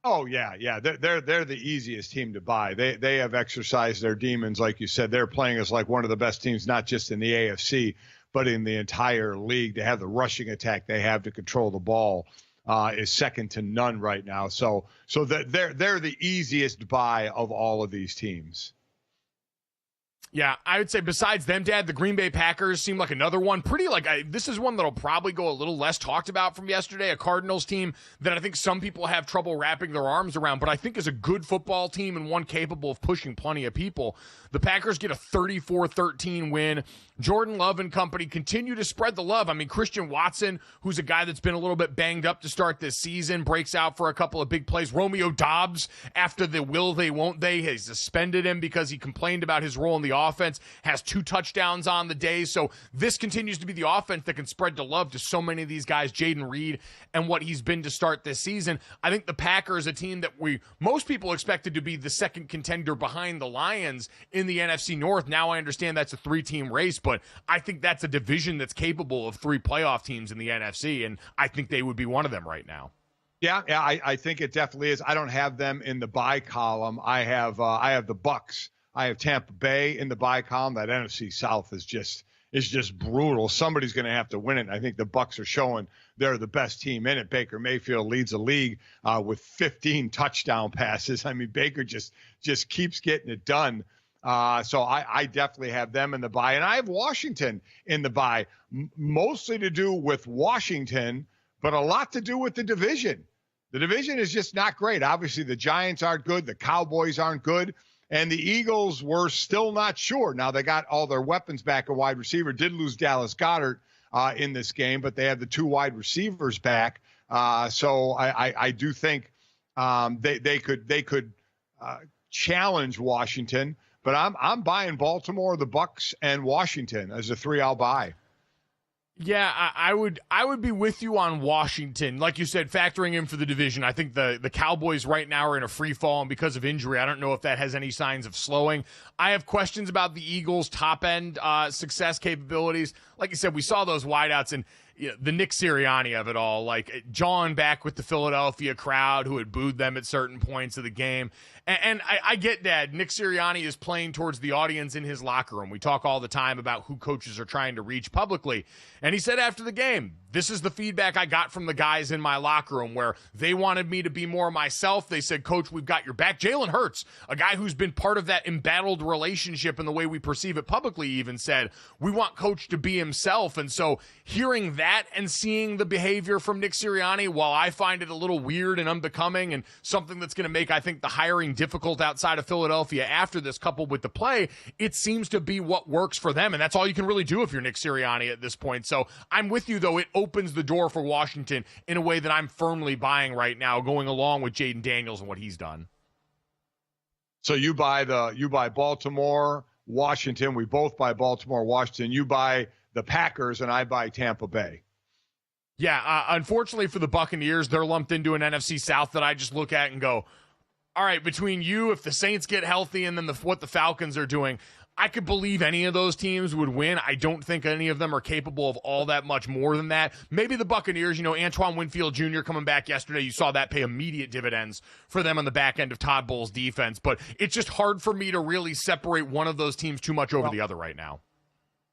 Oh yeah. They're the easiest team to buy. They have exercised their demons, like you said. They're playing as like one of the best teams, not just in the AFC, but in the entire league. To have the rushing attack they have to control the ball is second to none right now. So they're the easiest buy of all of these teams. Yeah, I would say besides them, Dad, the Green Bay Packers seem like another one. This is one that'll probably go a little less talked about from yesterday, a Cardinals team that I think some people have trouble wrapping their arms around, but I think is a good football team and one capable of pushing plenty of people. The Packers get a 34-13 win. Jordan Love and company continue to spread the love. I mean, Christian Watson, who's a guy that's been a little bit banged up to start this season, breaks out for a couple of big plays. Romeo Doubs, after the will they won't they, has suspended him because he complained about his role in the offense, has 2 touchdowns on the day. So this continues to be the offense that can spread the love to so many of these guys, Jaden Reed and what he's been to start this season. I think the Packers, a team that most people expected to be the second contender behind the Lions in the NFC North. Now I understand that's a 3-team race, but I think that's a division that's capable of 3 playoff teams in the NFC, and I think they would be one of them right now. Yeah, I think it definitely is. I don't have them in the buy column. I have the Bucks. I have Tampa Bay in the buy column. That NFC South is just brutal. Somebody's going to have to win it. I think the Bucks are showing they're the best team in it. Baker Mayfield leads the league with 15 touchdown passes. I mean, Baker just keeps getting it done. So I definitely have them in the buy. And I have Washington in the buy, mostly to do with Washington, but a lot to do with the division. The division is just not great. Obviously, the Giants aren't good. The Cowboys aren't good. And the Eagles were still not sure. Now, they got all their weapons back at wide receiver, did lose Dallas Goedert in this game, but they have the 2 wide receivers back. So I do think they could challenge Washington. But I'm buying Baltimore, the Bucks, and Washington as a 3 I'll buy. Yeah, I would be with you on Washington. Like you said, factoring in for the division, I think the Cowboys right now are in a free fall, and because of injury, I don't know if that has any signs of slowing. I have questions about the Eagles' top-end success capabilities. Like you said, we saw those wideouts, and the Nick Sirianni of it all, like jawing back with the Philadelphia crowd who had booed them at certain points of the game. And I get that. Nick Sirianni is playing towards the audience in his locker room. We talk all the time about who coaches are trying to reach publicly. And he said after the game, this is the feedback I got from the guys in my locker room, where they wanted me to be more myself. They said, Coach, we've got your back. Jalen Hurts, a guy who's been part of that embattled relationship in the way we perceive it publicly, even said, we want Coach to be himself. And so hearing that and seeing the behavior from Nick Sirianni, while I find it a little weird and unbecoming and something that's going to make, I think, the hiring difficult outside of Philadelphia after this, coupled with the play, it seems to be what works for them. And that's all you can really do if you're Nick Sirianni at this point. So I'm with you, though. It opens the door for Washington in a way that I'm firmly buying right now, going along with Jaden Daniels and what he's done. So you buy Baltimore, Washington. We both buy Baltimore, Washington. You buy the Packers, and I buy Tampa Bay. Yeah, unfortunately for the Buccaneers, they're lumped into an NFC South that I just look at and go, all right, between you, if the Saints get healthy, and then what the Falcons are doing, I could believe any of those teams would win. I don't think any of them are capable of all that much more than that. Maybe the Buccaneers, Antoine Winfield Jr. coming back yesterday, you saw that pay immediate dividends for them on the back end of Todd Bowles' defense. But it's just hard for me to really separate one of those teams too much over the other right now.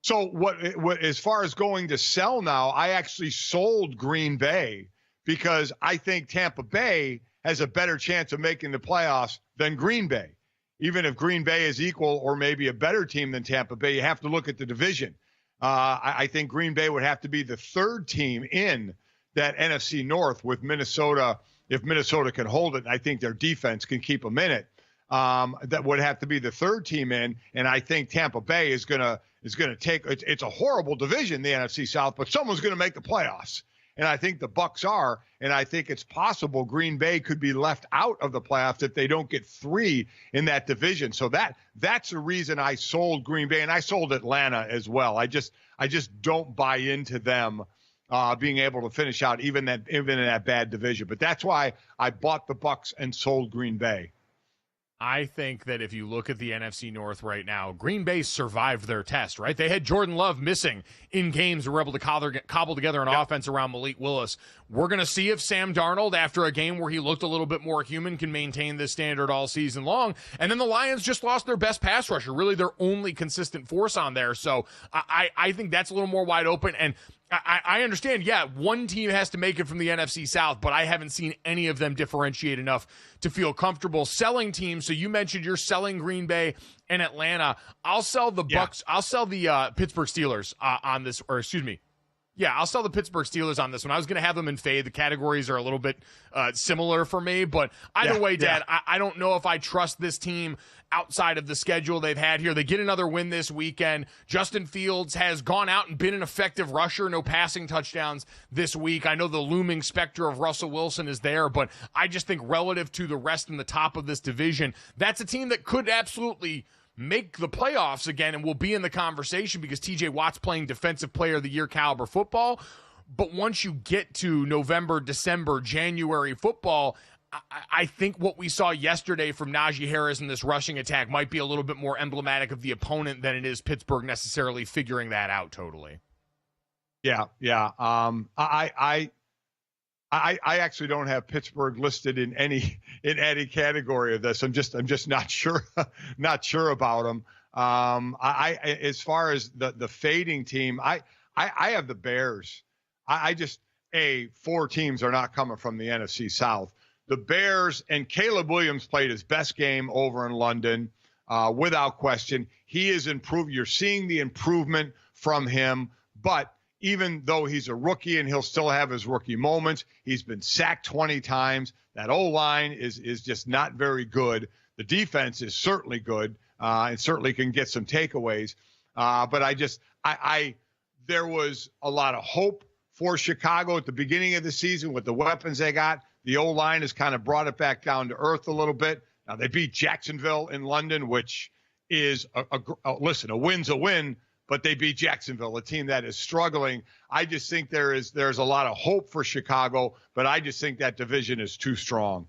So what as far as going to sell now, I actually sold Green Bay because I think Tampa Bay has a better chance of making the playoffs than Green Bay. Even if Green Bay is equal or maybe a better team than Tampa Bay, you have to look at the division. I think Green Bay would have to be the third team in that NFC North with Minnesota. If Minnesota can hold it, I think their defense can keep them in it. That would have to be the third team in, and I think Tampa Bay is gonna take. It's a horrible division, the NFC South, but someone's gonna make the playoffs, and I think the Bucs are, and I think it's possible Green Bay could be left out of the playoffs if they don't get 3 in that division. So that's the reason I sold Green Bay, and I sold Atlanta as well. I just don't buy into them being able to finish out even in that bad division. But that's why I bought the Bucs and sold Green Bay. I think that if you look at the NFC North right now, Green Bay survived their test, right? They had Jordan Love missing in games and were able to cobble together an offense around Malik Willis. We're going to see if Sam Darnold, after a game where he looked a little bit more human, can maintain this standard all season long. And then the Lions just lost their best pass rusher, really their only consistent force on there. So I think that's a little more wide open. And I understand, one team has to make it from the NFC South, but I haven't seen any of them differentiate enough to feel comfortable selling teams. So you mentioned you're selling Green Bay and Atlanta. I'll sell the Bucks. I'll sell the Pittsburgh Steelers on this, or excuse me. Yeah, I'll sell the Pittsburgh Steelers on this one. I was going to have them in fade. The categories are a little bit similar for me, but either way, Dad, I don't know if I trust this team outside of the schedule they've had here. They get another win this weekend. Justin Fields has gone out and been an effective rusher. No passing touchdowns this week. I know the looming specter of Russell Wilson is there, but I just think relative to the rest in the top of this division, that's a team that could absolutely make the playoffs again and will be in the conversation because TJ Watt's playing Defensive Player of the Year caliber football. But once you get to November, December, January football, I think what we saw yesterday from Najee Harris in this rushing attack might be a little bit more emblematic of the opponent than it is Pittsburgh necessarily figuring that out totally. Yeah. I actually don't have Pittsburgh listed in any category of this. I'm just not sure about them. As far as the fading team, I have the Bears. 4 teams are not coming from the NFC South. The Bears, and Caleb Williams played his best game over in London, without question. He is improved. You're seeing the improvement from him, but even though he's a rookie and he'll still have his rookie moments, he's been sacked 20 times. That O-line is just not very good. The defense is certainly good and certainly can get some takeaways. But there was a lot of hope for Chicago at the beginning of the season with the weapons they got. The O-line has kind of brought it back down to earth a little bit. Now they beat Jacksonville in London, which is a win's a win, but they beat Jacksonville, a team that is struggling. I just think there's a lot of hope for Chicago, but I just think that division is too strong.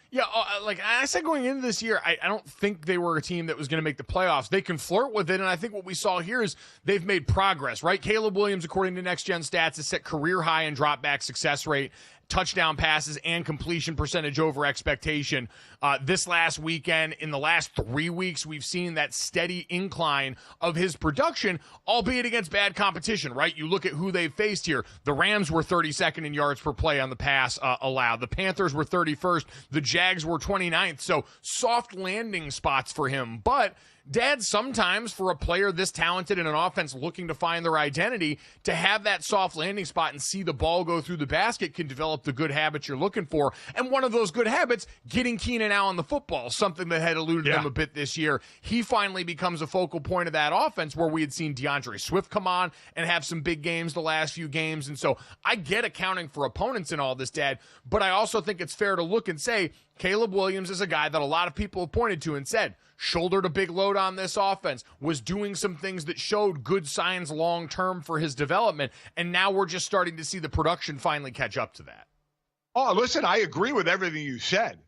Yeah, like I said going into this year, I don't think they were a team that was going to make the playoffs. They can flirt with it, and I think what we saw here is they've made progress, right? Caleb Williams, according to Next Gen Stats, has set career high in drop back success rate, touchdown passes, and completion percentage over expectation. This last weekend, in the last 3 weeks, we've seen that steady incline of his production, albeit against bad competition, right? You look at who they've faced here. The Rams were 32nd in yards per play on the pass allowed. The Panthers were 31st. The Jags were 29th. So soft landing spots for him. But Dad, sometimes for a player this talented in an offense looking to find their identity, to have that soft landing spot and see the ball go through the basket can develop the good habits you're looking for. And one of those good habits, getting Keenan Allen the football, something that had eluded them a bit this year. He finally becomes a focal point of that offense where we had seen DeAndre Swift come on and have some big games the last few games. And so I get accounting for opponents in all this, Dad, but I also think it's fair to look and say Caleb Williams is a guy that a lot of people have pointed to and said, shouldered a big load on this offense, was doing some things that showed good signs long-term for his development, and now we're just starting to see the production finally catch up to that. Oh, listen, I agree with everything you said,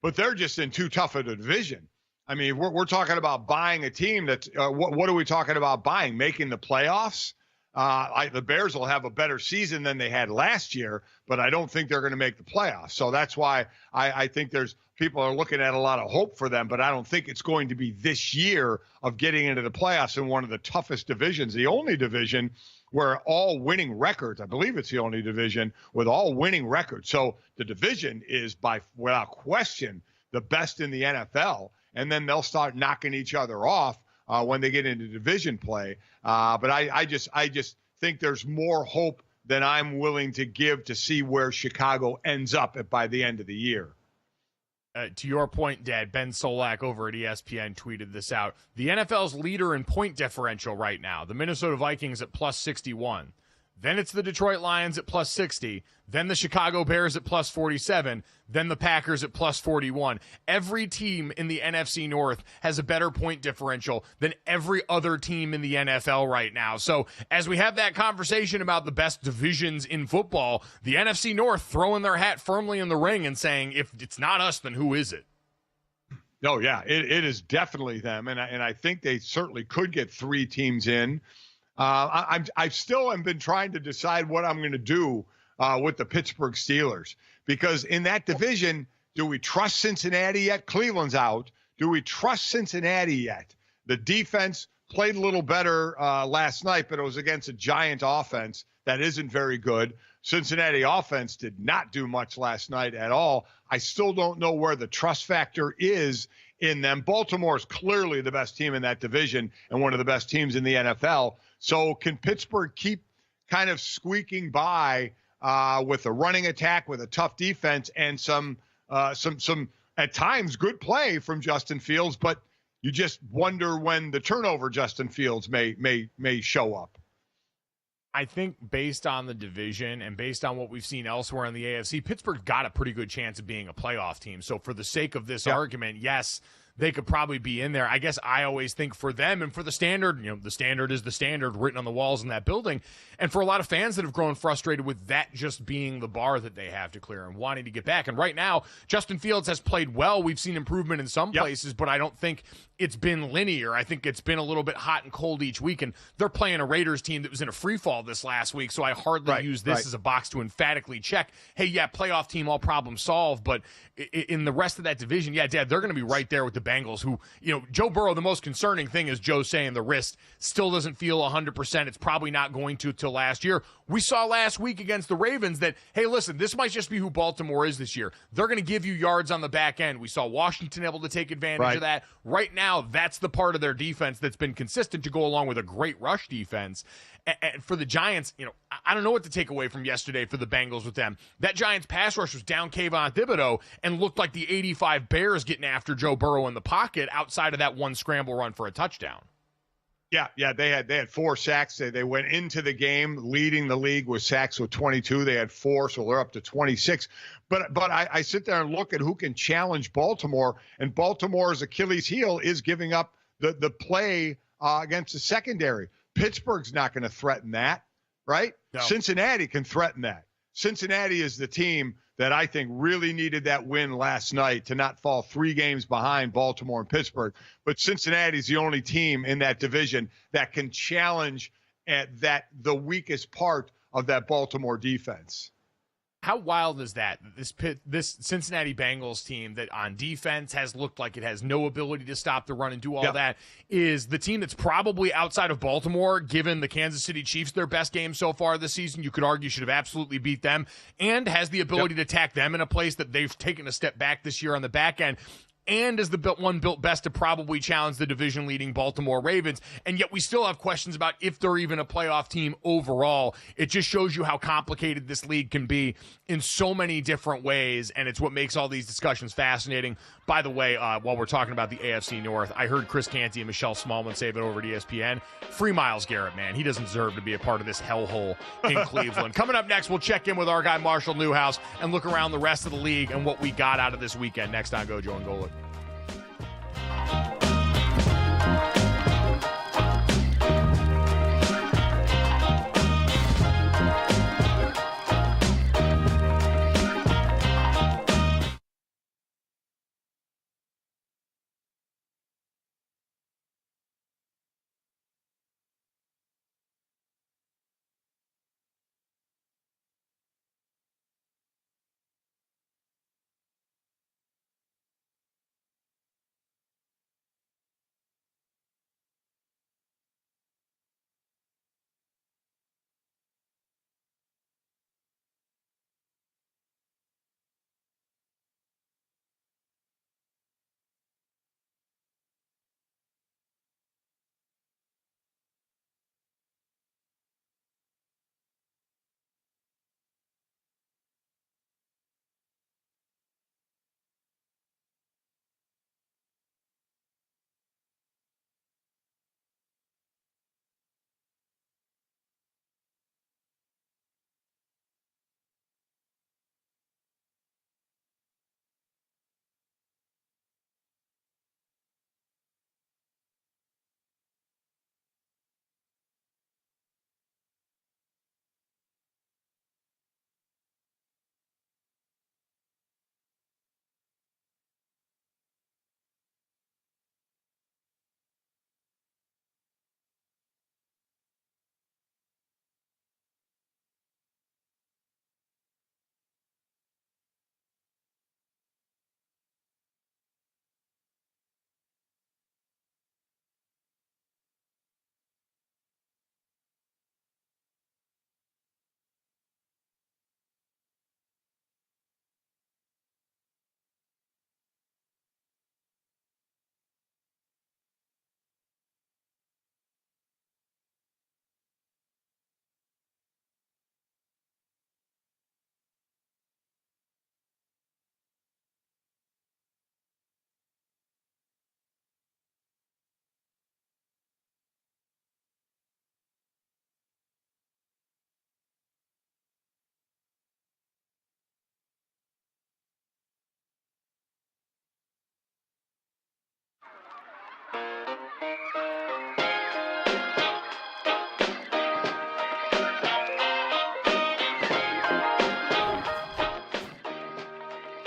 but they're just in too tough a division. I mean, we're talking about buying a team that's what are we talking about buying? Making the playoffs? The Bears will have a better season than they had last year, but I don't think they're going to make the playoffs. So that's why I think there's people are looking at a lot of hope for them, but I don't think it's going to be this year of getting into the playoffs in one of the toughest divisions, the only division where all winning records, I believe it's the only division with all winning records. So the division is without question the best in the NFL, and then they'll start knocking each other off when they get into division play. But I just think there's more hope than I'm willing to give to see where Chicago ends up by the end of the year. To your point, Dad, Ben Solak over at ESPN tweeted this out. The NFL's leader in point differential right now, the Minnesota Vikings at plus 61. Then it's the Detroit Lions at plus 60. Then the Chicago Bears at plus 47. Then the Packers at plus 41. Every team in the NFC North has a better point differential than every other team in the NFL right now. So as we have that conversation about the best divisions in football, the NFC North throwing their hat firmly in the ring and saying, if it's not us, then who is it? Oh, yeah, it is definitely them. And I think they certainly could get 3 teams in. I still have been trying to decide what I'm going to do with the Pittsburgh Steelers, because in that division, do we trust Cincinnati yet? Cleveland's out. Do we trust Cincinnati yet? The defense played a little better last night, but it was against a Giant offense that isn't very good. Cincinnati offense did not do much last night at all. I still don't know where the trust factor is in them. Baltimore is clearly the best team in that division and one of the best teams in the NFL. So can Pittsburgh keep kind of squeaking by with a running attack, with a tough defense, and some at times good play from Justin Fields, but you just wonder when the turnover Justin Fields may show up. I think based on the division and based on what we've seen elsewhere in the AFC, Pittsburgh got a pretty good chance of being a playoff team. So for the sake of this argument, yes, they could probably be in there. I guess I always think for them and for the standard, the standard is the standard written on the walls in that building. And for a lot of fans that have grown frustrated with that just being the bar that they have to clear and wanting to get back. And right now, Justin Fields has played well. We've seen improvement in some places, but I don't think it's been linear. I think it's been a little bit hot and cold each week. And they're playing a Raiders team that was in a free fall this last week. So I hardly use this as a box to emphatically check, hey, yeah, playoff team, all problems solved. But in the rest of that division, yeah, Dad, they're going to be right there with the Bengals, who, Joe Burrow, the most concerning thing is Joe saying the wrist still doesn't feel 100%. It's probably not going to till last year. We saw last week against the Ravens that, hey, listen, this might just be who Baltimore is this year. They're going to give you yards on the back end. We saw Washington able to take advantage of that. Right now, that's the part of their defense that's been consistent to go along with a great rush defense. And for the Giants, I don't know what to take away from yesterday for the Bengals with them. That Giants pass rush was down Kayvon Thibodeau and looked like the 85 Bears getting after Joe Burrow in the pocket outside of that one scramble run for a touchdown. Yeah, they had 4 sacks. They went into the game leading the league with sacks with 22. They had 4, so they're up to 26. But I sit there and look at who can challenge Baltimore, and Baltimore's Achilles heel is giving up the play against the secondary. Pittsburgh's not going to threaten that, right? No. Cincinnati can threaten that. Cincinnati is the team that I think really needed that win last night to not fall 3 games behind Baltimore and Pittsburgh. But Cincinnati's the only team in that division that can challenge at the weakest part of that Baltimore defense. How wild is that? This Cincinnati Bengals team that on defense has looked like it has no ability to stop the run and do all that is the team that's probably outside of Baltimore, given the Kansas City Chiefs, their best game so far this season. You could argue should have absolutely beat them and has the ability to attack them in a place that they've taken a step back this year on the back end. and as the one built best to probably challenge the division-leading Baltimore Ravens, and yet we still have questions about if they're even a playoff team overall. It just shows you how complicated this league can be in so many different ways, and it's what makes all these discussions fascinating. By the way, while we're talking about the AFC North, I heard Chris Canty and Michelle Smallman say it over at ESPN. Free Myles Garrett, man. He doesn't deserve to be a part of this hellhole in Cleveland. Coming up next, we'll check in with our guy Marshall Newhouse and look around the rest of the league and what we got out of this weekend. Next on GoJo and Golic.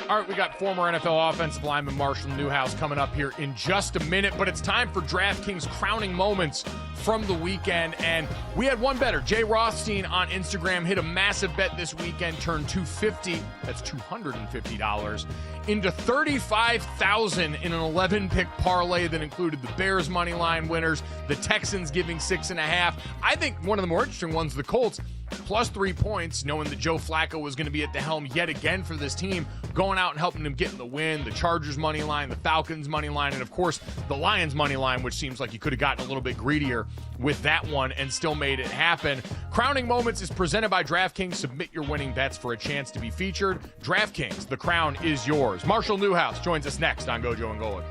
All right, we got former NFL offensive lineman Marshall Newhouse coming up here in just a minute, but it's time for DraftKings crowning moments from the weekend, and we had one better. Jay Rothstein on Instagram hit a massive bet this weekend, turned $250, that's $250, into $35,000 in an 11-pick parlay that included the Bears money line winners, the Texans giving 6.5. I think one of the more interesting ones, the Colts, plus 3 points, knowing that Joe Flacco was going to be at the helm yet again for this team, going out and helping them get in the win. The Chargers money line, the Falcons money line, and of course the Lions money line, which seems like you could have gotten a little bit greedier with that one and still made it happen. Crowning Moments is presented by DraftKings. Submit your winning bets for a chance to be featured. DraftKings, the crown is yours. Marshall Newhouse joins us next on GoJo and Golic.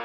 All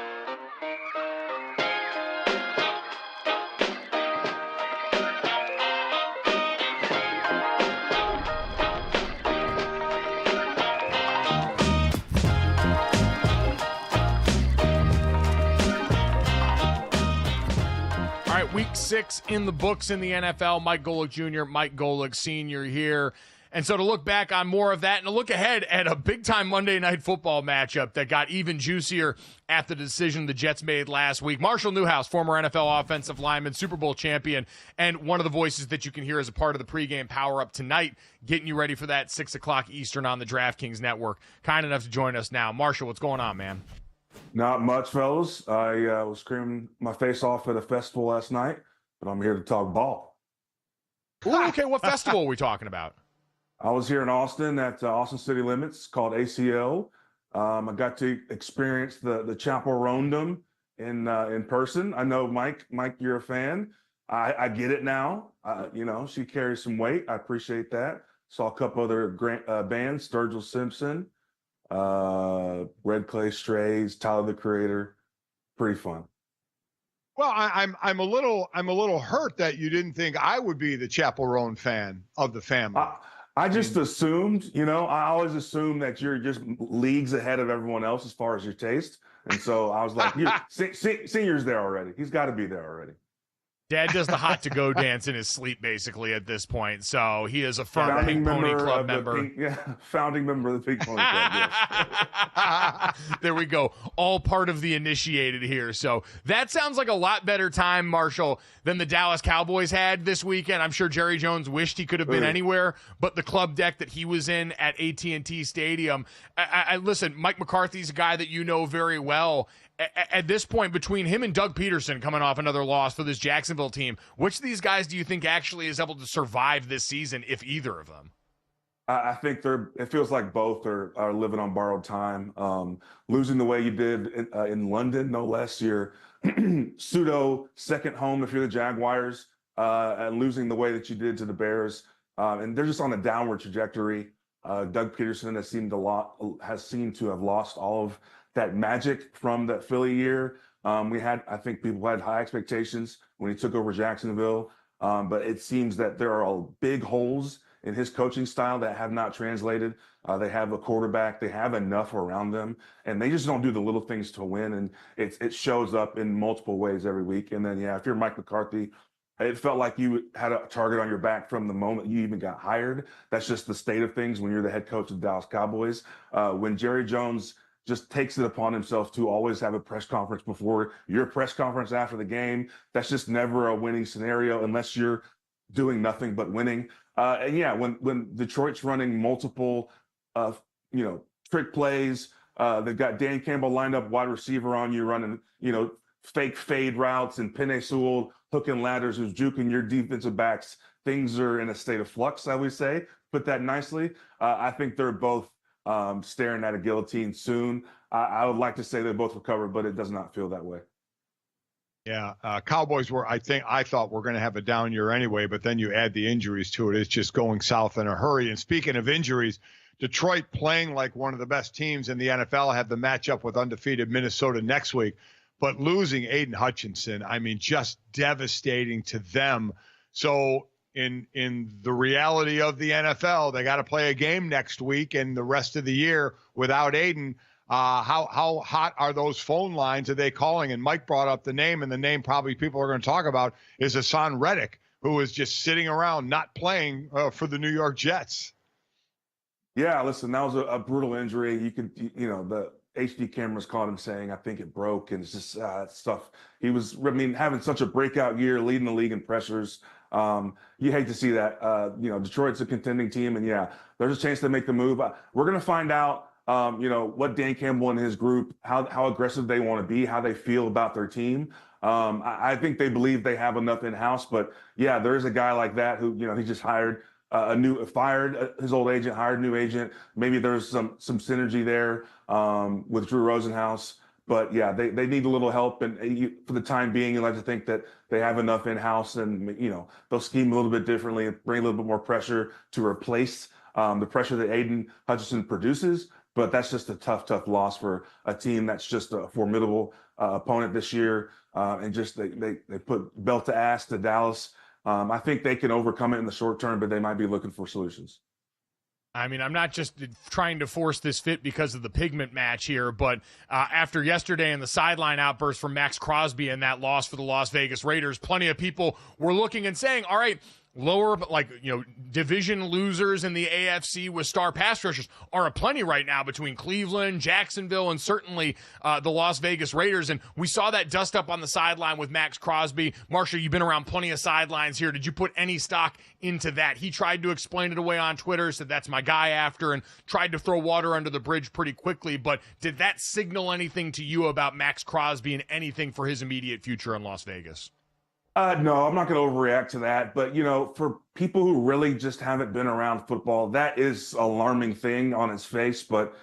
right, week 6 in the books in the NFL. Mike Golic Jr., Mike Golic Sr. here. And so to look back on more of that and to look ahead at a big-time Monday Night Football matchup that got even juicier after the decision the Jets made last week. Marshall Newhouse, former NFL offensive lineman, Super Bowl champion, and one of the voices that you can hear as a part of the pregame power-up tonight, getting you ready for that 6 o'clock Eastern on the DraftKings Network. Kind enough to join us now. Marshall, what's going on, man? Not much, fellas. I was screaming my face off at a festival last night, but I'm here to talk ball. Ooh, okay, what festival are we talking about? I was here in Austin at Austin City Limits called ACO. I got to experience the Chapel Rondom in person. I know, Mike, you're a fan. I get it now. She carries some weight. I appreciate that. Saw a couple other bands, Sturgill Simpson, Red Clay Strays, Tyler the Creator. Pretty fun. Well, I'm a little hurt that you didn't think I would be the Chapel Roan fan of the family. I just assumed, I always assume that you're just leagues ahead of everyone else as far as your taste. And so I was like, Senior's there already. He's got to be there already. Dad does the hot to go dance in his sleep, basically, at this point. So he is a firm Pink Pony Club member. Founding member of the Pink Pony Club, yes. There we go. All part of the initiated here. So that sounds like a lot better time, Marshall, than the Dallas Cowboys had this weekend. I'm sure Jerry Jones wished he could have been anywhere but the club deck that he was in at AT&T Stadium. Listen, Mike McCarthy's a guy that you know very well. At this point, between him and Doug Peterson coming off another loss for this Jacksonville team, which of these guys do you think actually is able to survive this season, if either of them? I think it feels like both are living on borrowed time. Losing the way you did in London, no less, your pseudo second home if you're the Jaguars, and losing the way that you did to the Bears. And they're just on a downward trajectory. Doug Peterson has seemed to have lost all of that magic from that Philly year. I think people had high expectations when he took over Jacksonville, but it seems that there are big holes in his coaching style that have not translated. They have a quarterback, they have enough around them, and they just don't do the little things to win. And it shows up in multiple ways every week. And then, if you're Mike McCarthy, it felt like you had a target on your back from the moment you even got hired. That's just the state of things when you're the head coach of the Dallas Cowboys. When Jerry Jones just takes it upon himself to always have a press conference before your press conference after the game, that's just never a winning scenario unless you're doing nothing but winning. When Detroit's running multiple, trick plays, they've got Dan Campbell lined up wide receiver on you, running, fake fade routes and Penei Sewell hooking ladders who's juking your defensive backs. Things are in a state of flux, I would say. Put that nicely. I think they're both staring at a guillotine soon. I would like to say they both recover, but it does not feel that way. Yeah, Cowboys I thought we're going to have a down year anyway, but then you add the injuries to it. It's just going south in a hurry. And speaking of injuries, Detroit playing like one of the best teams in the NFL have the matchup with undefeated Minnesota next week, but losing Aiden Hutchinson, just devastating to them. So in the reality of the NFL, they got to play a game next week and the rest of the year without Aiden. How hot are those phone lines? Are they calling? And Mike brought up the name, and the name probably people are going to talk about is Hassan Ridge, who is just sitting around not playing for the New York Jets. Yeah, listen, that was a brutal injury. You could, the HD cameras caught him saying, I think it broke, and it's just stuff. He was, having such a breakout year, leading the league in pressures. You hate to see that. Detroit's a contending team, and there's a chance they make the move. We're going to find out, what Dan Campbell and his group, how aggressive they want to be, how they feel about their team. I think they believe they have enough in-house, but there is a guy like that who, he just fired his old agent, hired a new agent. Maybe there's some synergy there with Drew Rosenhaus. But they need a little help, and for the time being, you like to think that they have enough in-house, and they'll scheme a little bit differently and bring a little bit more pressure to replace the pressure that Aiden Hutchinson produces. but that's just a tough loss for a team that's just a formidable opponent this year. And just they put belt to ass to Dallas. I think they can overcome it in the short term, but they might be looking for solutions. I mean, I'm not just trying to force this fit because of the pigment match here, but after yesterday and the sideline outburst from Max Crosby and that loss for the Las Vegas Raiders, plenty of people were looking and saying, all right, lower, division losers in the AFC with star pass rushers are aplenty right now between Cleveland, Jacksonville, and certainly the Las Vegas Raiders. And we saw that dust up on the sideline with Max Crosby. Marshall, you've been around plenty of sidelines here. Did you put any stock into that? He tried to explain it away on Twitter, said that's my guy after, and tried to throw water under the bridge pretty quickly. But did that signal anything to you about Max Crosby and anything for his immediate future in Las Vegas? No, I'm not going to overreact to that. But, for people who really just haven't been around football, that is an alarming thing on its face. But,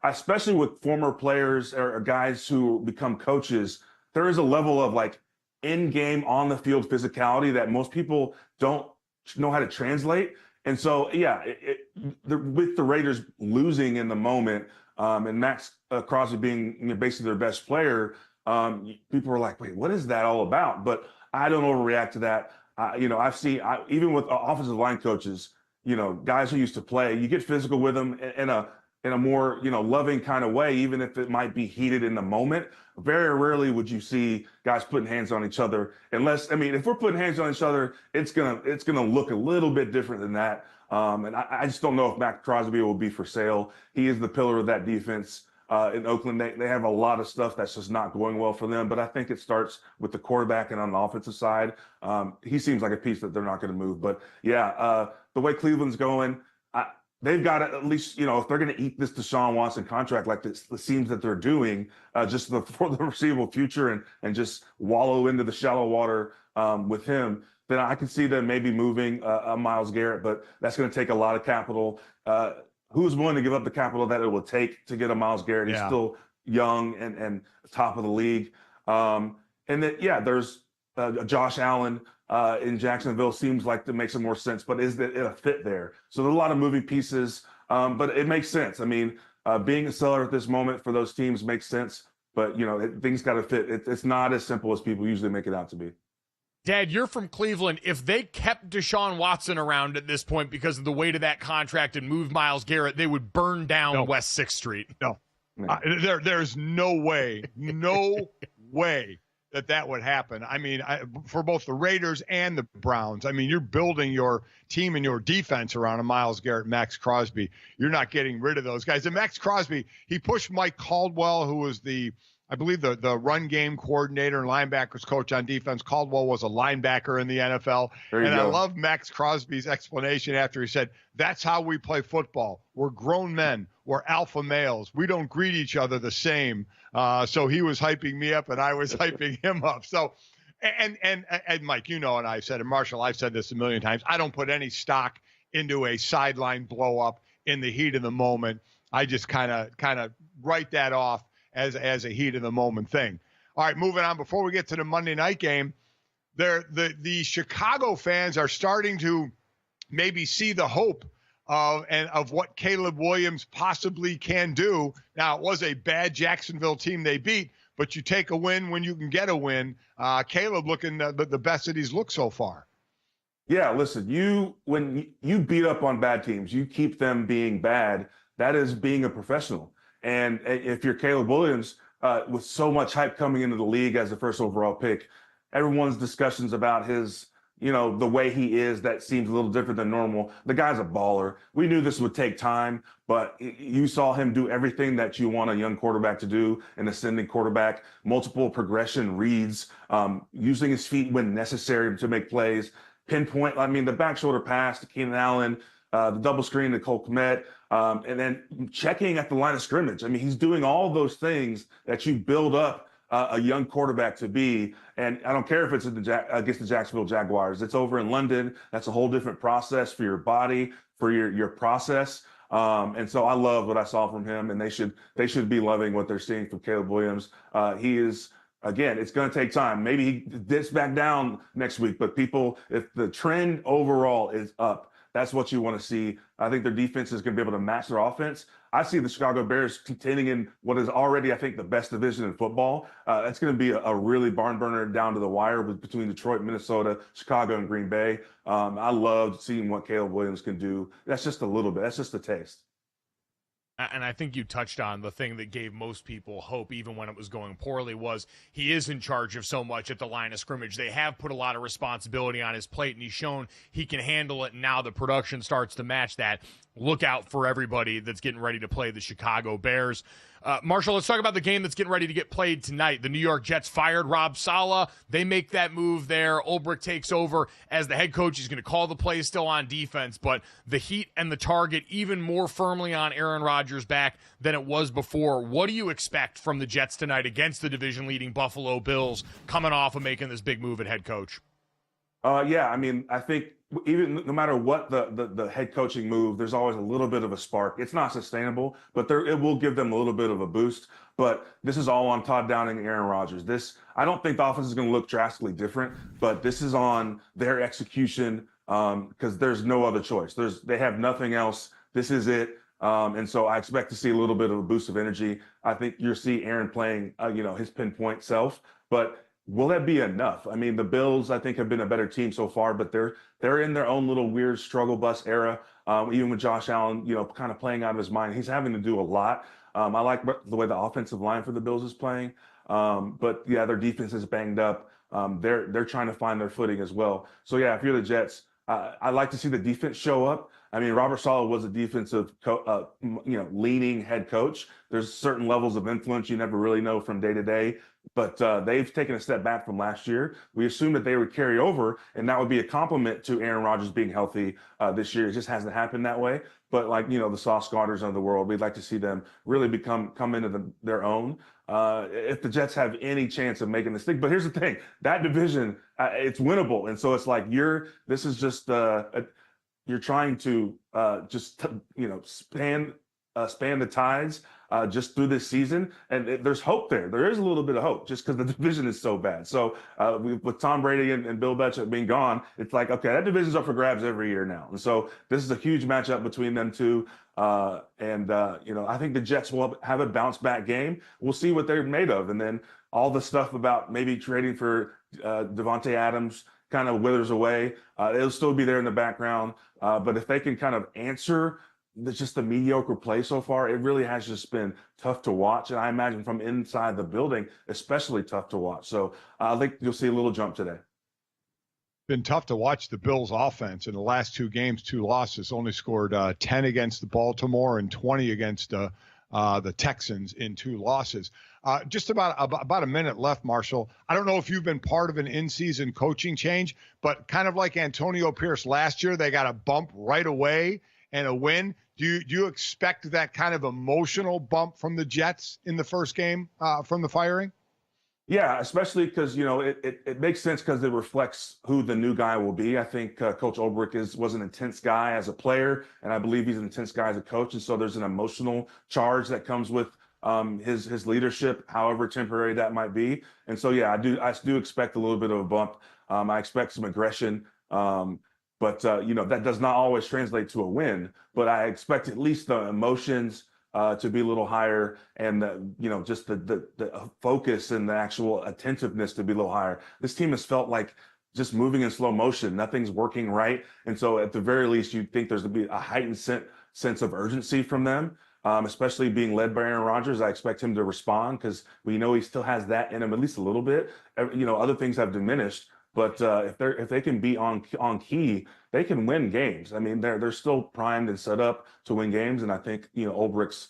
especially with former players or guys who become coaches, there is a level of in-game, on-the-field physicality that most people don't know how to translate. And so, with the Raiders losing in the moment and Max Crosby being basically their best player, people were like, wait, what is that all about? But I don't overreact to that. I've seen, even with offensive line coaches, guys who used to play, you get physical with them in a more, loving kind of way, even if it might be heated in the moment. Very rarely would you see guys putting hands on each other, unless, if we're putting hands on each other, it's gonna look a little bit different than that. And I just don't know if Max Crosby will be for sale. He is the pillar of that defense. In Oakland, they have a lot of stuff that's just not going well for them. But I think it starts with the quarterback and on the offensive side. He seems like a piece that they're not going to move. But, the way Cleveland's going, they've got to at least, if they're going to eat this Deshaun Watson contract like this, it seems that they're doing just for the foreseeable future and just wallow into the shallow water with him, then I can see them maybe moving Myles Garrett. But that's going to take a lot of capital. Who's willing to give up the capital that it will take to get a Myles Garrett? He's still young and top of the league. And then, there's Josh Allen in Jacksonville seems like to make some more sense, but is it a fit there? So there's a lot of moving pieces, but it makes sense. Being a seller at this moment for those teams makes sense, but, things got to fit. It's not as simple as people usually make it out to be. Dad, you're from Cleveland. If they kept Deshaun Watson around at this point because of the weight of that contract and moved Myles Garrett, they would burn down West 6th Street. No. There's no way that would happen. For both the Raiders and the Browns, you're building your team and your defense around a Myles Garrett, Max Crosby. You're not getting rid of those guys. And Max Crosby, he pushed Mike Caldwell, who was I believe the run game coordinator and linebackers coach on defense. Caldwell was a linebacker in the NFL. And I love Max Crosby's explanation after he said, that's how we play football. We're grown men. We're alpha males. We don't greet each other the same. So he was hyping me up and I was hyping him up. So, and Mike, and I've said, and Marshall, I've said this a million times, I don't put any stock into a sideline blow up in the heat of the moment. I just kind of write that off as a heat of the moment thing. All right, moving on. Before we get to the Monday night game, the Chicago fans are starting to maybe see the hope of what Caleb Williams possibly can do. Now, it was a bad Jacksonville team they beat, but you take a win when you can get a win. Caleb looking the best that he's looked so far. Yeah, listen, when you beat up on bad teams, you keep them being bad. That is being a professional. And if you're Caleb Williams, with so much hype coming into the league as the first overall pick, everyone's discussions about his, the way he is, that seems a little different than normal. The guy's a baller. We knew this would take time, but you saw him do everything that you want a young quarterback to do, an ascending quarterback, multiple progression reads, using his feet when necessary to make plays, pinpoint. The back shoulder pass to Keenan Allen, the double screen to Cole Kmet, and then checking at the line of scrimmage. He's doing all those things that you build up a young quarterback to be. And I don't care if it's against the Jacksonville Jaguars. It's over in London. That's a whole different process for your body, for your process. And so I love what I saw from him, and they should be loving what they're seeing from Caleb Williams. He is, again, it's going to take time. Maybe he dips back down next week, but if the trend overall is up, That's what you want to see. I think their defense is going to be able to match their offense. I see the Chicago Bears contending in what is already, I think, the best division in football. It's going to be a really barn burner down to the wire between Detroit, Minnesota, Chicago, and Green Bay. I loved seeing what Caleb Williams can do. That's just a little bit. That's just a taste. And I think you touched on the thing that gave most people hope, even when it was going poorly, was he is in charge of so much at the line of scrimmage. They have put a lot of responsibility on his plate, and he's shown he can handle it. And now the production starts to match that. Look out for everybody that's getting ready to play the Chicago Bears. Marshall, let's talk about the game that's getting ready to get played tonight. The New York Jets fired Rob Saleh. They make that move there. Ulbrich takes over as the head coach. He's going to call the plays still on defense, but the heat and the target even more firmly on Aaron Rodgers' back than it was before. What do you expect from the Jets tonight against the division-leading Buffalo Bills coming off of making this big move at head coach? Yeah, I mean, I think even no matter what the head coaching move, there's always a little bit of a spark. It's not sustainable, but it will give them a little bit of a boost. But this is all on Todd Downing and Aaron Rodgers. I don't think the offense is going to look drastically different, but this is on their execution because there's no other choice. They have nothing else. This is it. And so I expect to see a little bit of a boost of energy. I think you'll see Aaron playing, his pinpoint self, but will that be enough? I mean, the Bills, I think, have been a better team so far, but they're in their own little weird struggle bus era. Even with Josh Allen, kind of playing out of his mind, he's having to do a lot. I like the way the offensive line for the Bills is playing, but yeah, their defense is banged up. They're trying to find their footing as well. So yeah, if you're the Jets, I like to see the defense show up. I mean, Robert Saleh was a defensive, leaning head coach. There's certain levels of influence you never really know from day to day. But they've taken a step back from last year. We assumed that they would carry over, and that would be a compliment to Aaron Rodgers being healthy this year. It just hasn't happened that way. But the Sauce Gardners of the world, we'd like to see them really come into their own. If the Jets have any chance of making this thing. But here's the thing: that division, it's winnable, and so it's like this is just you're trying to span the tides just through this season, and there's hope there. There is a little bit of hope just because the division is so bad. So with Tom Brady and Bill Belichick being gone, it's like, okay, that division's up for grabs every year now. And so this is a huge matchup between them two. I think the Jets will have a bounce back game. We'll see what they're made of. And then all the stuff about maybe trading for Devontae Adams kind of withers away. It'll still be there in the background. But if they can kind of answer just the mediocre play so far, it really has just been tough to watch. And I imagine from inside the building, especially tough to watch. So I think you'll see a little jump today. Been tough to watch the Bills offense in the last 2 games, 2 losses, only scored 10 against the Baltimore and 20 against the Texans in 2 losses. Just about a minute left, Marshall. I don't know if you've been part of an in-season coaching change, but kind of like Antonio Pierce last year, they got a bump right away and a win. Do you expect that kind of emotional bump from the Jets in the first game from the firing? Yeah, especially because, it makes sense because it reflects who the new guy will be. I think Coach Ulbrich was an intense guy as a player, and I believe he's an intense guy as a coach. And so there's an emotional charge that comes with his leadership, however temporary that might be. And so, yeah, I do expect a little bit of a bump. I expect some aggression. But that does not always translate to a win. But I expect at least the emotions to be a little higher, and just the focus and the actual attentiveness to be a little higher. This team has felt like just moving in slow motion. Nothing's working right, and so at the very least, you'd think there's to be a heightened sense of urgency from them. Especially being led by Aaron Rodgers, I expect him to respond because we know he still has that in him at least a little bit. Other things have diminished. But if they can be on key, they can win games. I mean, they're still primed and set up to win games, and I think Ulbrich's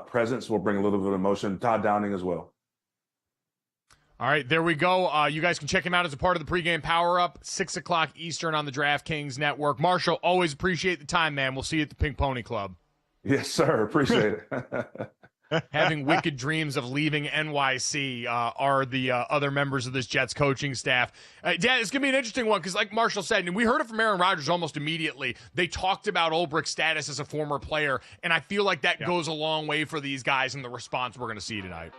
presence will bring a little bit of emotion. Todd Downing as well. All right, there we go. You guys can check him out as a part of the pregame power up, 6 o'clock Eastern on the DraftKings Network. Marshall, always appreciate the time, man. We'll see you at the Pink Pony Club. Yes, sir. Appreciate it. Having wicked dreams of leaving NYC are the other members of this Jets coaching staff. Dan, it's going to be an interesting one because, like Marshall said, and we heard it from Aaron Rodgers almost immediately, they talked about Ulbrich's status as a former player, and I feel like that goes a long way for these guys in the response we're going to see tonight.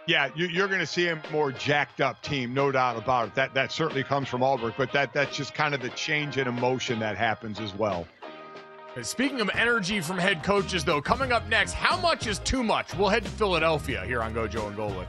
Yeah, you're going to see a more jacked up team, no doubt about it. That certainly comes from Ulbrich, but that's just kind of the change in emotion that happens as well. And speaking of energy from head coaches, though, coming up next, how much is too much? We'll head to Philadelphia here on GoJo and Golic.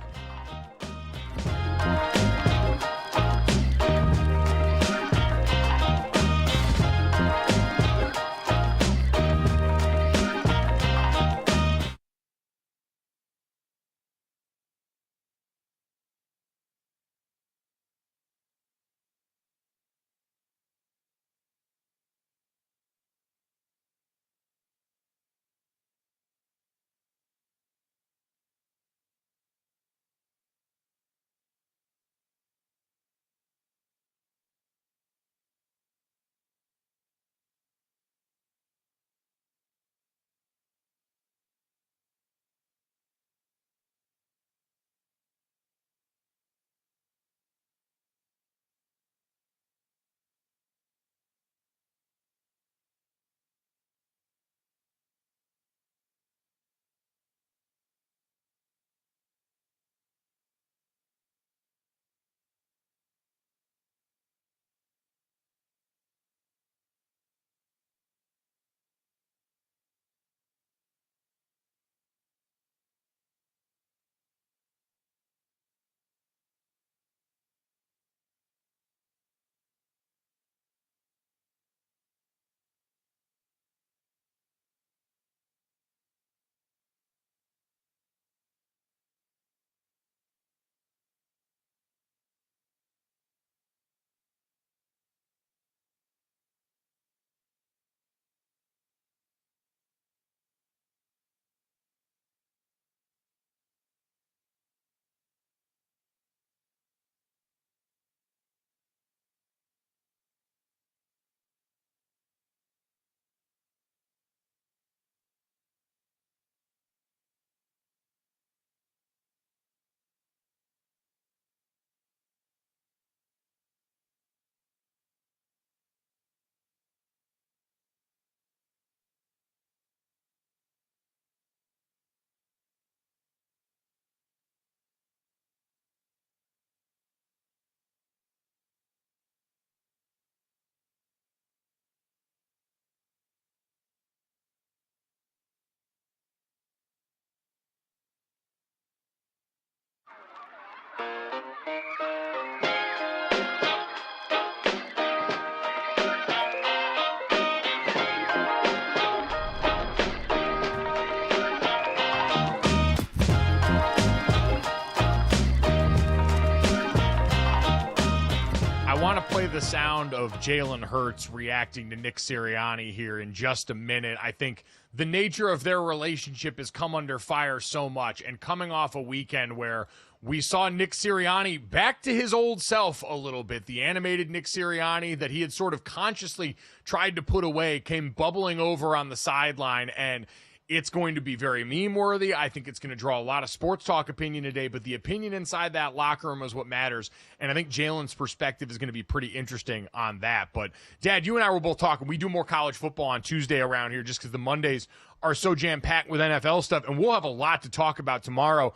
I want to play the sound of Jalen Hurts reacting to Nick Sirianni here in just a minute. I think the nature of their relationship has come under fire so much, and coming off a weekend where we saw Nick Sirianni back to his old self a little bit. The animated Nick Sirianni that he had sort of consciously tried to put away came bubbling over on the sideline, and it's going to be very meme-worthy. I think it's going to draw a lot of sports talk opinion today, but the opinion inside that locker room is what matters, and I think Jalen's perspective is going to be pretty interesting on that. But, Dad, you and I were both talking. We do more college football on Tuesday around here just because the Mondays are so jam-packed with NFL stuff, and we'll have a lot to talk about tomorrow.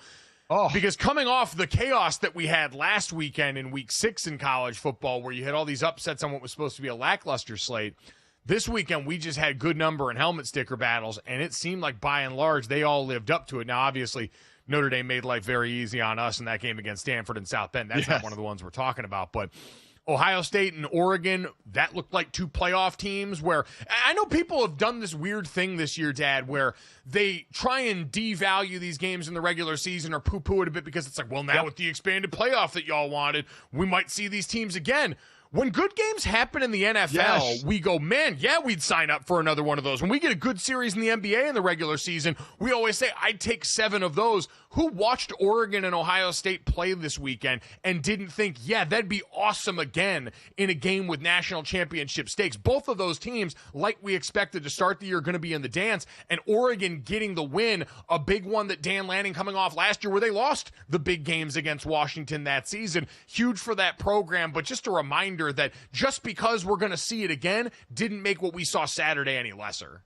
Because coming off the chaos that we had last weekend in Week 6 in college football, where you had all these upsets on what was supposed to be a lackluster slate, this weekend we just had good number and helmet sticker battles, and it seemed like by and large they all lived up to it. Now, obviously, Notre Dame made life very easy on us in that game against Stanford and South Bend. That's not one of the ones we're talking about, but Ohio State and Oregon, that looked like two playoff teams where I know people have done this weird thing this year, Dad, where they try and devalue these games in the regular season or poo-poo it a bit because it's like, well, now with the expanded playoff that y'all wanted, we might see these teams again. When good games happen in the NFL, we go, man, yeah, we'd sign up for another one of those. When we get a good series in the NBA in the regular season, we always say, I'd take 7 of those. Who watched Oregon and Ohio State play this weekend and didn't think, yeah, that'd be awesome again in a game with national championship stakes? Both of those teams, like we expected to start the year, are going to be in the dance. And Oregon getting the win, a big one that Dan Lanning coming off last year where they lost the big games against Washington that season. Huge for that program, but just a reminder that just because we're going to see it again didn't make what we saw Saturday any lesser.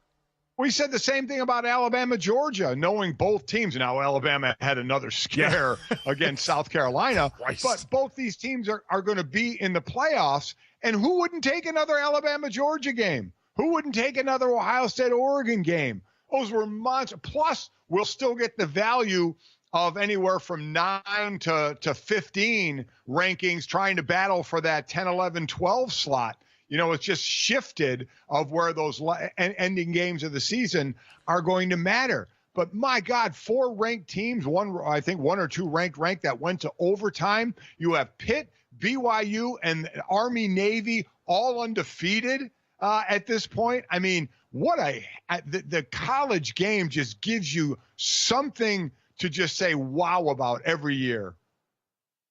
We said the same thing about Alabama, Georgia, knowing both teams. Now, Alabama had another scare against South Carolina, but both these teams are going to be in the playoffs. And who wouldn't take another Alabama, Georgia game? Who wouldn't take another Ohio State-Oregon game? Those were months. Plus, we'll still get the value of anywhere from 9 to 15 rankings trying to battle for that 10, 11, 12 slot. It's just shifted of where those ending games of the season are going to matter. But my God, 4 ranked teams, I think 1 or 2 ranked that went to overtime. You have Pitt, BYU, and Army, Navy all undefeated at this point. I mean, the college game just gives you something to just say wow about every year.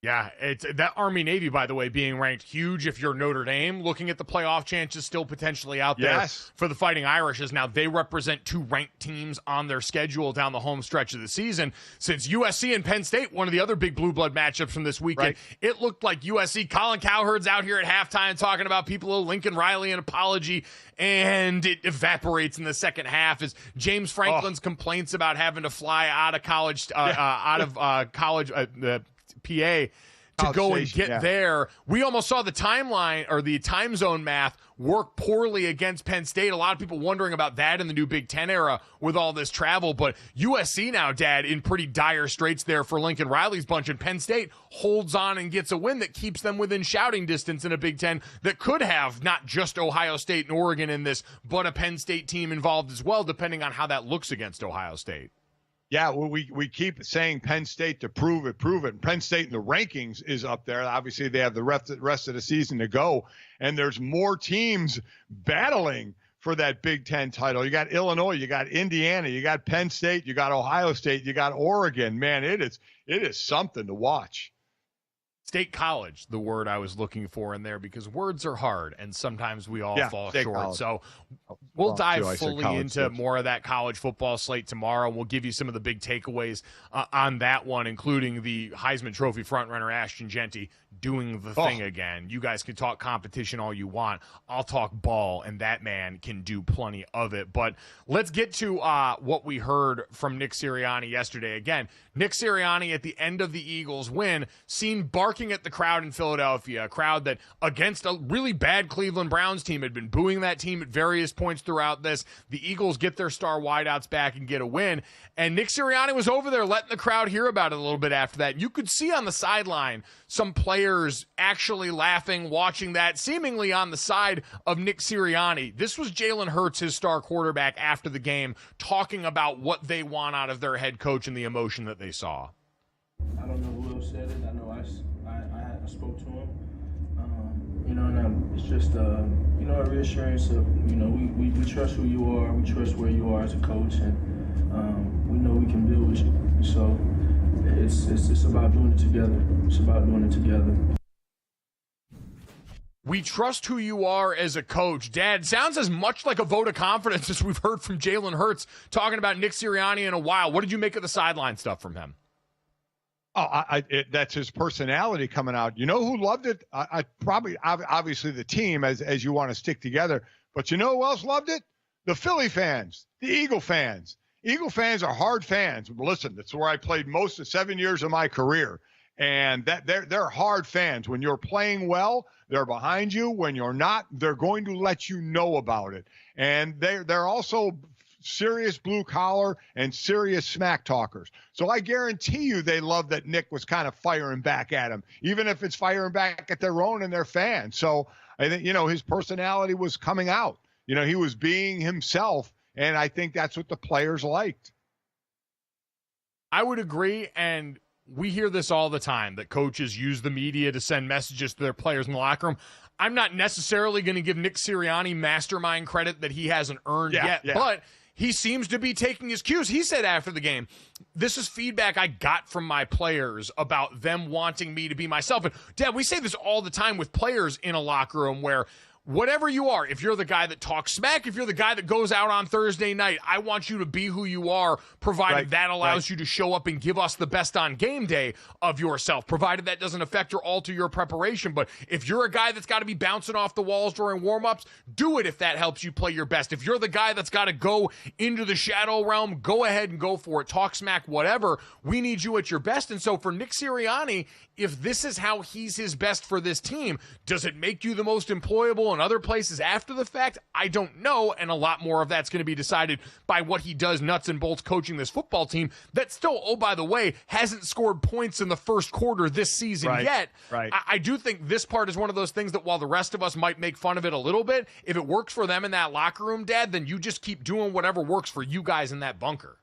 Yeah, it's that Army-Navy, by the way, being ranked huge if you're Notre Dame, looking at the playoff chances still potentially out there for the Fighting Irishes. Now, they represent 2 ranked teams on their schedule down the home stretch of the season. Since USC and Penn State, one of the other big blue blood matchups from this weekend, it looked like USC. Colin Cowherd's out here at halftime talking about people owe Lincoln Riley an apology, and it evaporates in the second half as James Franklin's complaints about having to fly out of college, PA to go and get there. We almost saw the timeline or the time zone math work poorly against Penn State. A lot of people wondering about that in the new Big Ten era with all this travel. But USC now, Dad, in pretty dire straits there for Lincoln Riley's bunch. And Penn State holds on and gets a win that keeps them within shouting distance in a Big Ten that could have not just Ohio State and Oregon in this, but a Penn State team involved as well, depending on how that looks against Ohio State. Yeah, well, we keep saying Penn State to prove it. And Penn State in the rankings is up there. Obviously, they have the rest of the season to go, and there's more teams battling for that Big Ten title. You got Illinois, you got Indiana, you got Penn State, you got Ohio State, you got Oregon. Man, it is something to watch. State college, the word I was looking for in there, because words are hard and sometimes we all fall short. College. So we'll dive fully into more of that college football slate tomorrow. We'll give you some of the big takeaways on that one, including the Heisman Trophy frontrunner Ashton Genty doing the thing again. You guys can talk competition all you want. I'll talk ball, and that man can do plenty of it. But let's get to what we heard from Nick Sirianni yesterday. Again, Nick Sirianni at the end of the Eagles win, seen barking at the crowd in Philadelphia, a crowd that against a really bad Cleveland Browns team had been booing that team at various points throughout this. The Eagles get their star wideouts back and get a win. And Nick Sirianni was over there letting the crowd hear about it a little bit after that. You could see on the sideline some players actually laughing, watching that, seemingly on the side of Nick Sirianni. This was Jalen Hurts, his star quarterback, after the game, talking about what they want out of their head coach and the emotion that they saw. I don't know who else said it. I know I spoke to him. And it's just, a reassurance of, we trust who you are. We trust where you are as a coach, and we know we can build with you. So it's about doing it together. It's about doing it together. We trust who you are as a coach. Dad, sounds as much like a vote of confidence as we've heard from Jalen Hurts talking about Nick Sirianni in a while. What did you make of the sideline stuff from him? That's his personality coming out. You know who loved it? Obviously the team, as you want to stick together. But you know who else loved it? The Philly fans, the Eagle fans. Eagle fans are hard fans. Listen, that's where I played most of 7 years of my career. And that they're hard fans. When you're playing well, they're behind you. When you're not, they're going to let you know about it. And they're also serious blue collar and serious smack talkers. So I guarantee you they love that Nick was kind of firing back at him, even if it's firing back at their own and their fans. So I think, his personality was coming out. He was being himself, and I think that's what the players liked. I would agree, and we hear this all the time, that coaches use the media to send messages to their players in the locker room. I'm not necessarily going to give Nick Sirianni mastermind credit that he hasn't earned yet, but he seems to be taking his cues. He said after the game, this is feedback I got from my players about them wanting me to be myself. And, Dad, we say this all the time with players in a locker room where whatever you are, if you're the guy that talks smack, if you're the guy that goes out on Thursday night, I want you to be who you are, provided that allows you to show up and give us the best on game day of yourself, provided that doesn't affect or alter your preparation. But if you're a guy that's got to be bouncing off the walls during warm-ups, do it if that helps you play your best. If you're the guy that's got to go into the shadow realm, go ahead and go for it. Talk smack, whatever. We need you at your best. And so for Nick Sirianni, if this is how he's his best for this team, does it make you the most employable in other places after the fact, I don't know, and a lot more of that's going to be decided by what he does nuts and bolts coaching this football team that still, oh, by the way, hasn't scored points in the first quarter this season yet. Right. I do think this part is one of those things that while the rest of us might make fun of it a little bit, if it works for them in that locker room, Dad, then you just keep doing whatever works for you guys in that bunker.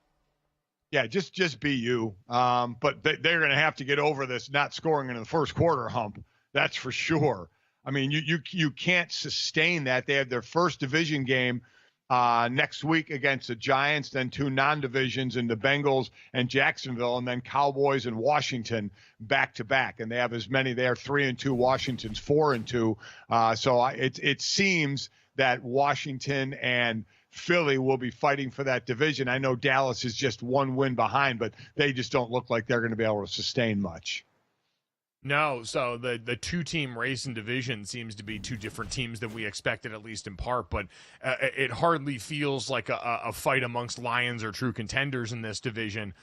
Yeah, just be you. But they're going to have to get over this not scoring in the first quarter hump. That's for sure. I mean, you can't sustain that. They have their first division game next week against the Giants, then 2 non-divisions in the Bengals and Jacksonville, and then Cowboys and Washington back to back. And they have as many there, 3-2. Washington's 4-2. So it seems that Washington and Philly will be fighting for that division. I know Dallas is just 1 win behind, but they just don't look like they're going to be able to sustain much. No, so the 2-team race and division seems to be 2 different teams than we expected, at least in part, but it hardly feels like a fight amongst Lions or true contenders in this division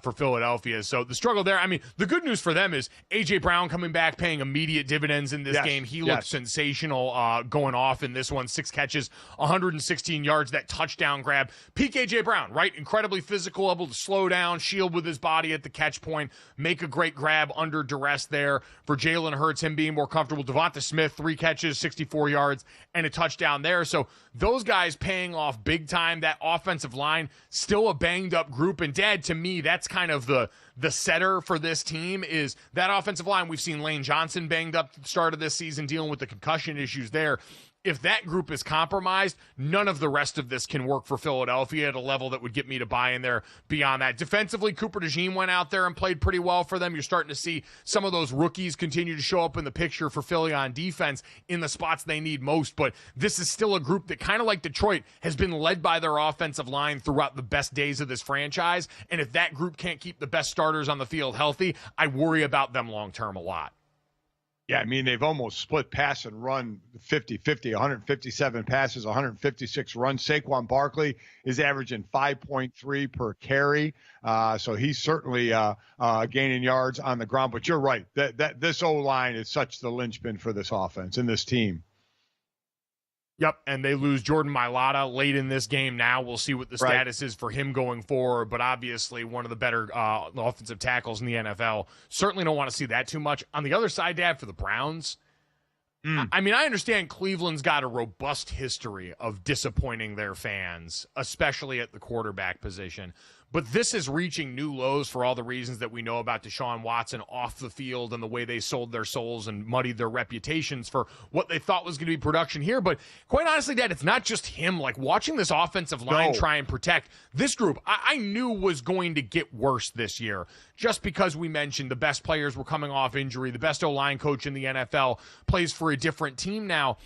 for Philadelphia. So the struggle there, I mean, the good news for them is A.J. Brown coming back, paying immediate dividends in this game. He looked sensational going off in this one. 6 catches, 116 yards, that touchdown grab. Peak A.J. Brown, right? Incredibly physical, able to slow down, shield with his body at the catch point, make a great grab under duress there for Jalen Hurts, him being more comfortable. Devonta Smith, 3 catches, 64 yards, and a touchdown there. So those guys paying off big time. That offensive line, still a banged up group. And Dad, to me, that's kind of the setter for this team is that offensive line. We've seen Lane Johnson banged up at the start of this season, dealing with the concussion issues there. If that group is compromised, none of the rest of this can work for Philadelphia at a level that would get me to buy in there beyond that. Defensively, Cooper DeJean went out there and played pretty well for them. You're starting to see some of those rookies continue to show up in the picture for Philly on defense in the spots they need most. But this is still a group that, kind of like Detroit, has been led by their offensive line throughout the best days of this franchise. And if that group can't keep the best starters on the field healthy, I worry about them long-term a lot. Yeah, I mean, they've almost split pass and run 50-50, 157 passes, 156 runs. Saquon Barkley is averaging 5.3 per carry. So he's certainly gaining yards on the ground. But you're right, that this O-line is such the linchpin for this offense and this team. Yep, and they lose Jordan Mailata late in this game now. We'll see what the status is for him going forward, but obviously one of the better offensive tackles in the NFL. Certainly don't want to see that too much. On the other side, Dad, for the Browns, I mean, I understand Cleveland's got a robust history of disappointing their fans, especially at the quarterback position. But this is reaching new lows for all the reasons that we know about Deshaun Watson off the field and the way they sold their souls and muddied their reputations for what they thought was going to be production here. But quite honestly, Dad, it's not just him. Like, watching this offensive line try and protect this group, I knew was going to get worse this year, just because we mentioned the best players were coming off injury. The best O-line coach in the NFL plays for a different team now.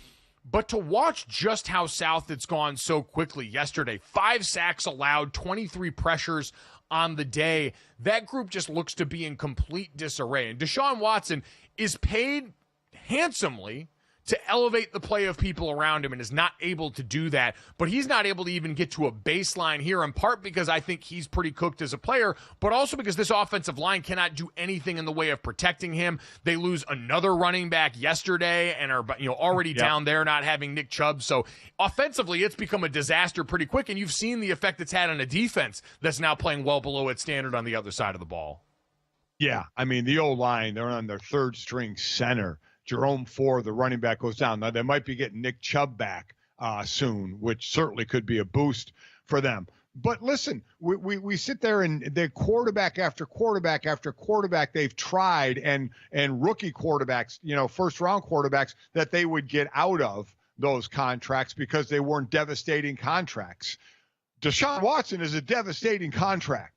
But to watch just how south it's gone so quickly yesterday, 5 sacks allowed, 23 pressures on the day, that group just looks to be in complete disarray. And Deshaun Watson is paid handsomely to elevate the play of people around him and is not able to do that. But he's not able to even get to a baseline here, in part because I think he's pretty cooked as a player, but also because this offensive line cannot do anything in the way of protecting him. They lose another running back yesterday and are already down there not having Nick Chubb. So offensively, it's become a disaster pretty quick, and you've seen the effect it's had on a defense that's now playing well below its standard on the other side of the ball. Yeah, I mean, the O-line, they're on their 3rd string center. Jerome Ford, the running back, goes down. Now, they might be getting Nick Chubb back soon, which certainly could be a boost for them. But listen, we sit there and the quarterback after quarterback after quarterback they've tried, and rookie quarterbacks, first-round quarterbacks, that they would get out of those contracts because they weren't devastating contracts. Deshaun Watson is a devastating contract.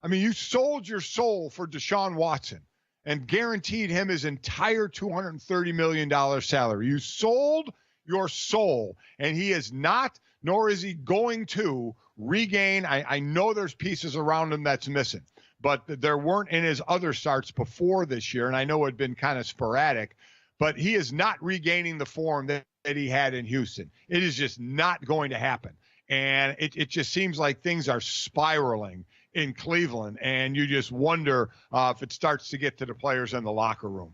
I mean, you sold your soul for Deshaun Watson and guaranteed him his entire $230 million salary. You sold your soul, and he is not, nor is he going to regain. I know there's pieces around him that's missing, but there weren't in his other starts before this year, and I know it had been kind of sporadic, but he is not regaining the form that he had in Houston. It is just not going to happen. And it just seems like things are spiraling in Cleveland, and you just wonder if it starts to get to the players in the locker room.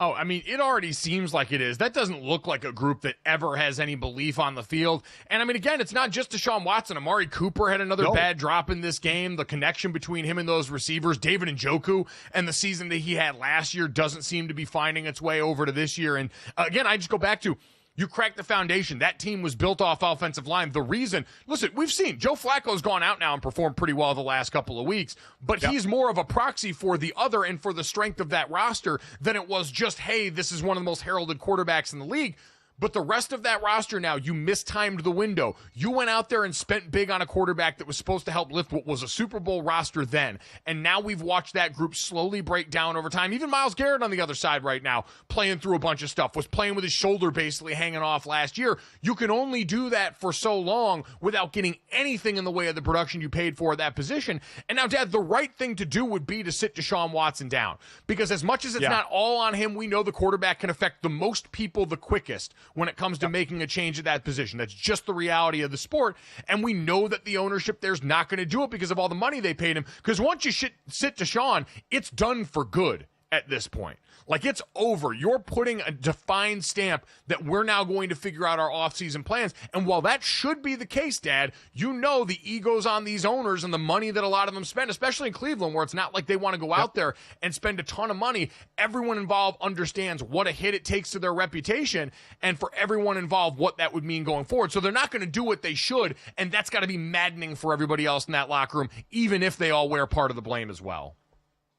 Oh, I mean, it already seems like it is. That doesn't look like a group that ever has any belief on the field. And I mean, again, it's not just Deshaun Watson. Amari Cooper had another bad drop in this game. The connection between him and those receivers, David Njoku, and the season that he had last year doesn't seem to be finding its way over to this year. And again, I just go back to, you cracked the foundation. That team was built off offensive line. The reason, listen, we've seen Joe Flacco's gone out now and performed pretty well the last couple of weeks, but he's more of a proxy for the other and for the strength of that roster than it was just, hey, this is one of the most heralded quarterbacks in the league. But the rest of that roster now, you mistimed the window. You went out there and spent big on a quarterback that was supposed to help lift what was a Super Bowl roster then. And now we've watched that group slowly break down over time. Even Myles Garrett on the other side right now, playing through a bunch of stuff, was playing with his shoulder basically hanging off last year. You can only do that for so long without getting anything in the way of the production you paid for at that position. And now, Dad, the right thing to do would be to sit Deshaun Watson down. Because as much as it's not all on him, we know the quarterback can affect the most people the quickest when it comes to making a change at that position. That's just the reality of the sport. And we know that the ownership there's not going to do it because of all the money they paid him. Because once you sit Deshaun, it's done for good at this point. Like, it's over. You're putting a defined stamp that we're now going to figure out our offseason plans. And while that should be the case, Dad, you know the egos on these owners and the money that a lot of them spend, especially in Cleveland, where it's not like they want to go out there and spend a ton of money. Everyone involved understands what a hit it takes to their reputation, and for everyone involved, what that would mean going forward. So they're not going to do what they should, and that's got to be maddening for everybody else in that locker room, even if they all wear part of the blame as well.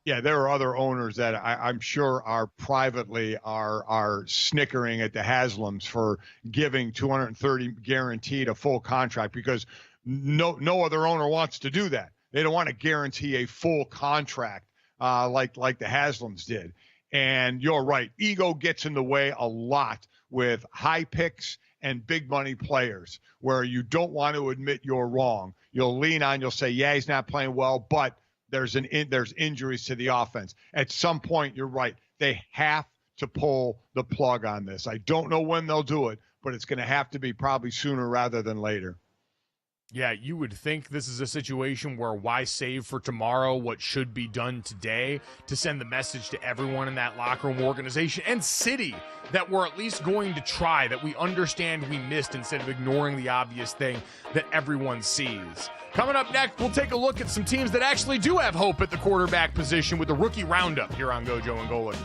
Yeah, there are other owners that I'm sure are privately are snickering at the Haslams for giving 230 guaranteed a full contract, because no other owner wants to do that. They don't want to guarantee a full contract like the Haslams did. And you're right, ego gets in the way a lot with high picks and big money players, where you don't want to admit you're wrong. You'll lean on, you'll say, yeah, he's not playing well, but there's injuries to the offense. At some point, you're right. They have to pull the plug on this. I don't know when they'll do it, but it's going to have to be probably sooner rather than later. Yeah, you would think this is a situation where why save for tomorrow what should be done today, to send the message to everyone in that locker room, organization, and city that we're at least going to try, that we understand we missed, instead of ignoring the obvious thing that everyone sees. Coming up next, we'll take a look at some teams that actually do have hope at the quarterback position with the rookie roundup here on GoJo and Golic.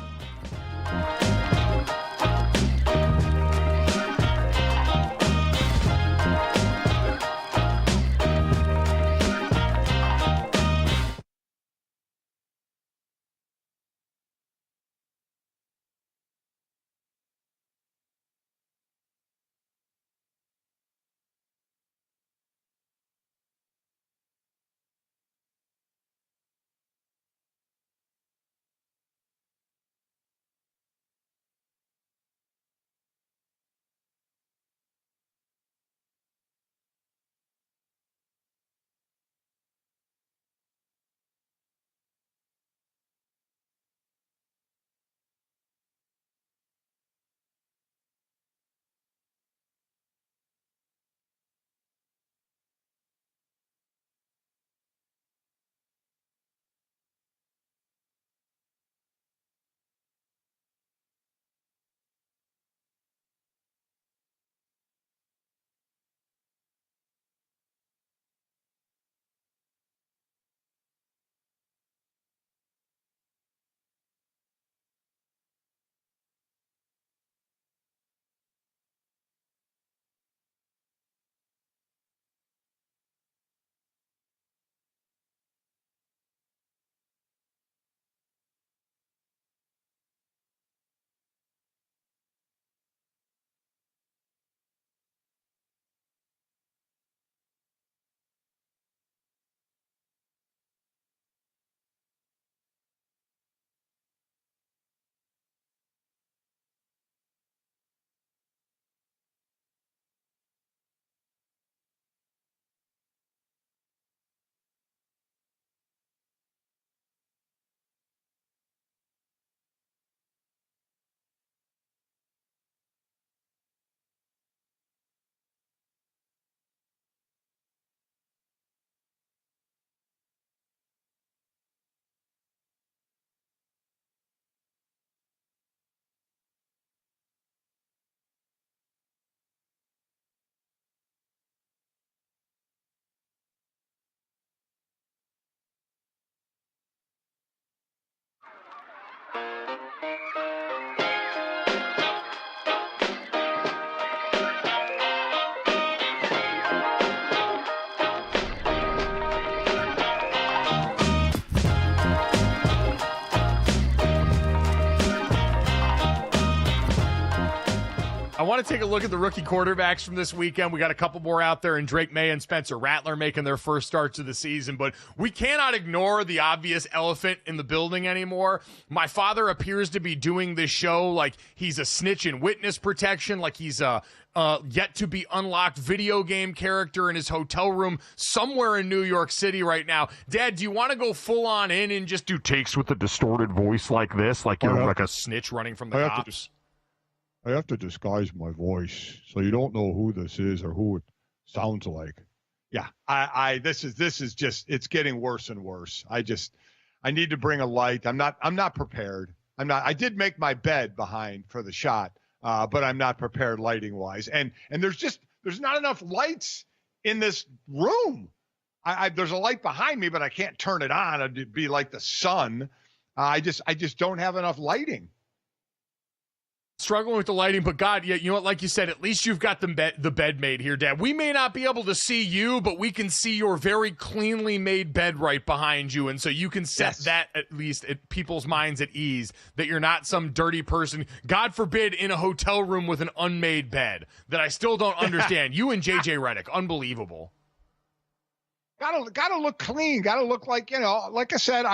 I want to take a look at the rookie quarterbacks from this weekend. We got a couple more out there, and Drake May and Spencer Rattler making their first starts of the season, but we cannot ignore the obvious elephant in the building anymore. My father appears to be doing this show like he's a snitch in witness protection, like he's a yet to be unlocked video game character in his hotel room somewhere in New York City right now. Dad, do you want to go full on in and just do takes with a distorted voice like this, like you're like a snitch running from the cops? I have to disguise my voice so you don't know who this is or who it sounds like. Yeah, this is just, it's getting worse and worse. I need to bring a light. I'm not prepared. I did make my bed behind for the shot, but I'm not prepared lighting wise. And there's not enough lights in this room. There's a light behind me, but I can't turn it on. It'd be like the sun. I just don't have enough lighting. Struggling with the lighting, but God, yeah, you know what? Like you said, at least you've got the bed made here, Dad. We may not be able to see you, but we can see your very cleanly made bed right behind you, and so you can set that at least at people's minds at ease that you're not some dirty person, God forbid, in a hotel room with an unmade bed that I still don't understand. You and JJ Redick, unbelievable. Gotta look clean. Gotta look like, like I said,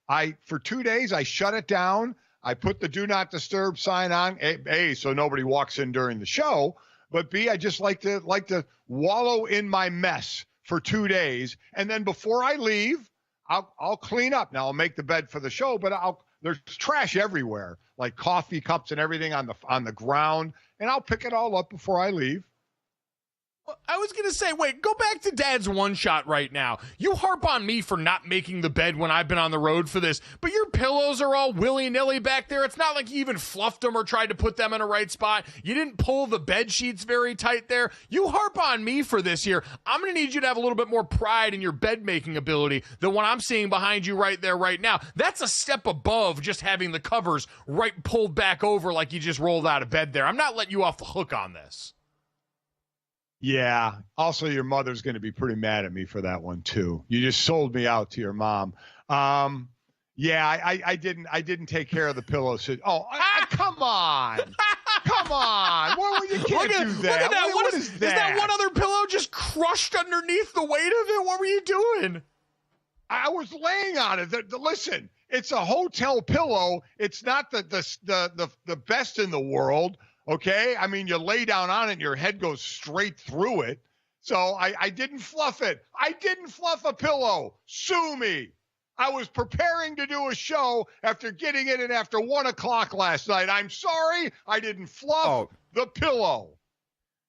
I for 2 days I shut it down. I put the do not disturb sign on, A, so nobody walks in during the show, but B, I just like to wallow in my mess for 2 days. And then before I leave, I'll clean up. Now I'll make the bed for the show, but there's trash everywhere, like coffee cups and everything on the ground. And I'll pick it all up before I leave. I was going to say, wait, go back to Dad's one shot right now. You harp on me for not making the bed when I've been on the road for this, but your pillows are all willy-nilly back there. It's not like you even fluffed them or tried to put them in a right spot. You didn't pull the bed sheets very tight there. You harp on me for this here. I'm going to need you to have a little bit more pride in your bed-making ability than what I'm seeing behind you right there right now. That's a step above just having the covers right pulled back over like you just rolled out of bed there. I'm not letting you off the hook on this. Yeah. Also, your mother's going to be pretty mad at me for that one too. You just sold me out to your mom. Yeah, I didn't take care of the pillows. Oh, come on. Come on. Well, you can't do that. Look at that. What is that? Is that one other pillow just crushed underneath the weight of it? What were you doing? I was laying on it. Listen, it's a hotel pillow. It's not the best in the world. Okay, I mean, you lay down on it and your head goes straight through it. So I didn't fluff it. I didn't fluff a pillow. Sue me. I was preparing to do a show after getting it in after 1 o'clock last night. I'm sorry, I didn't fluff the pillow.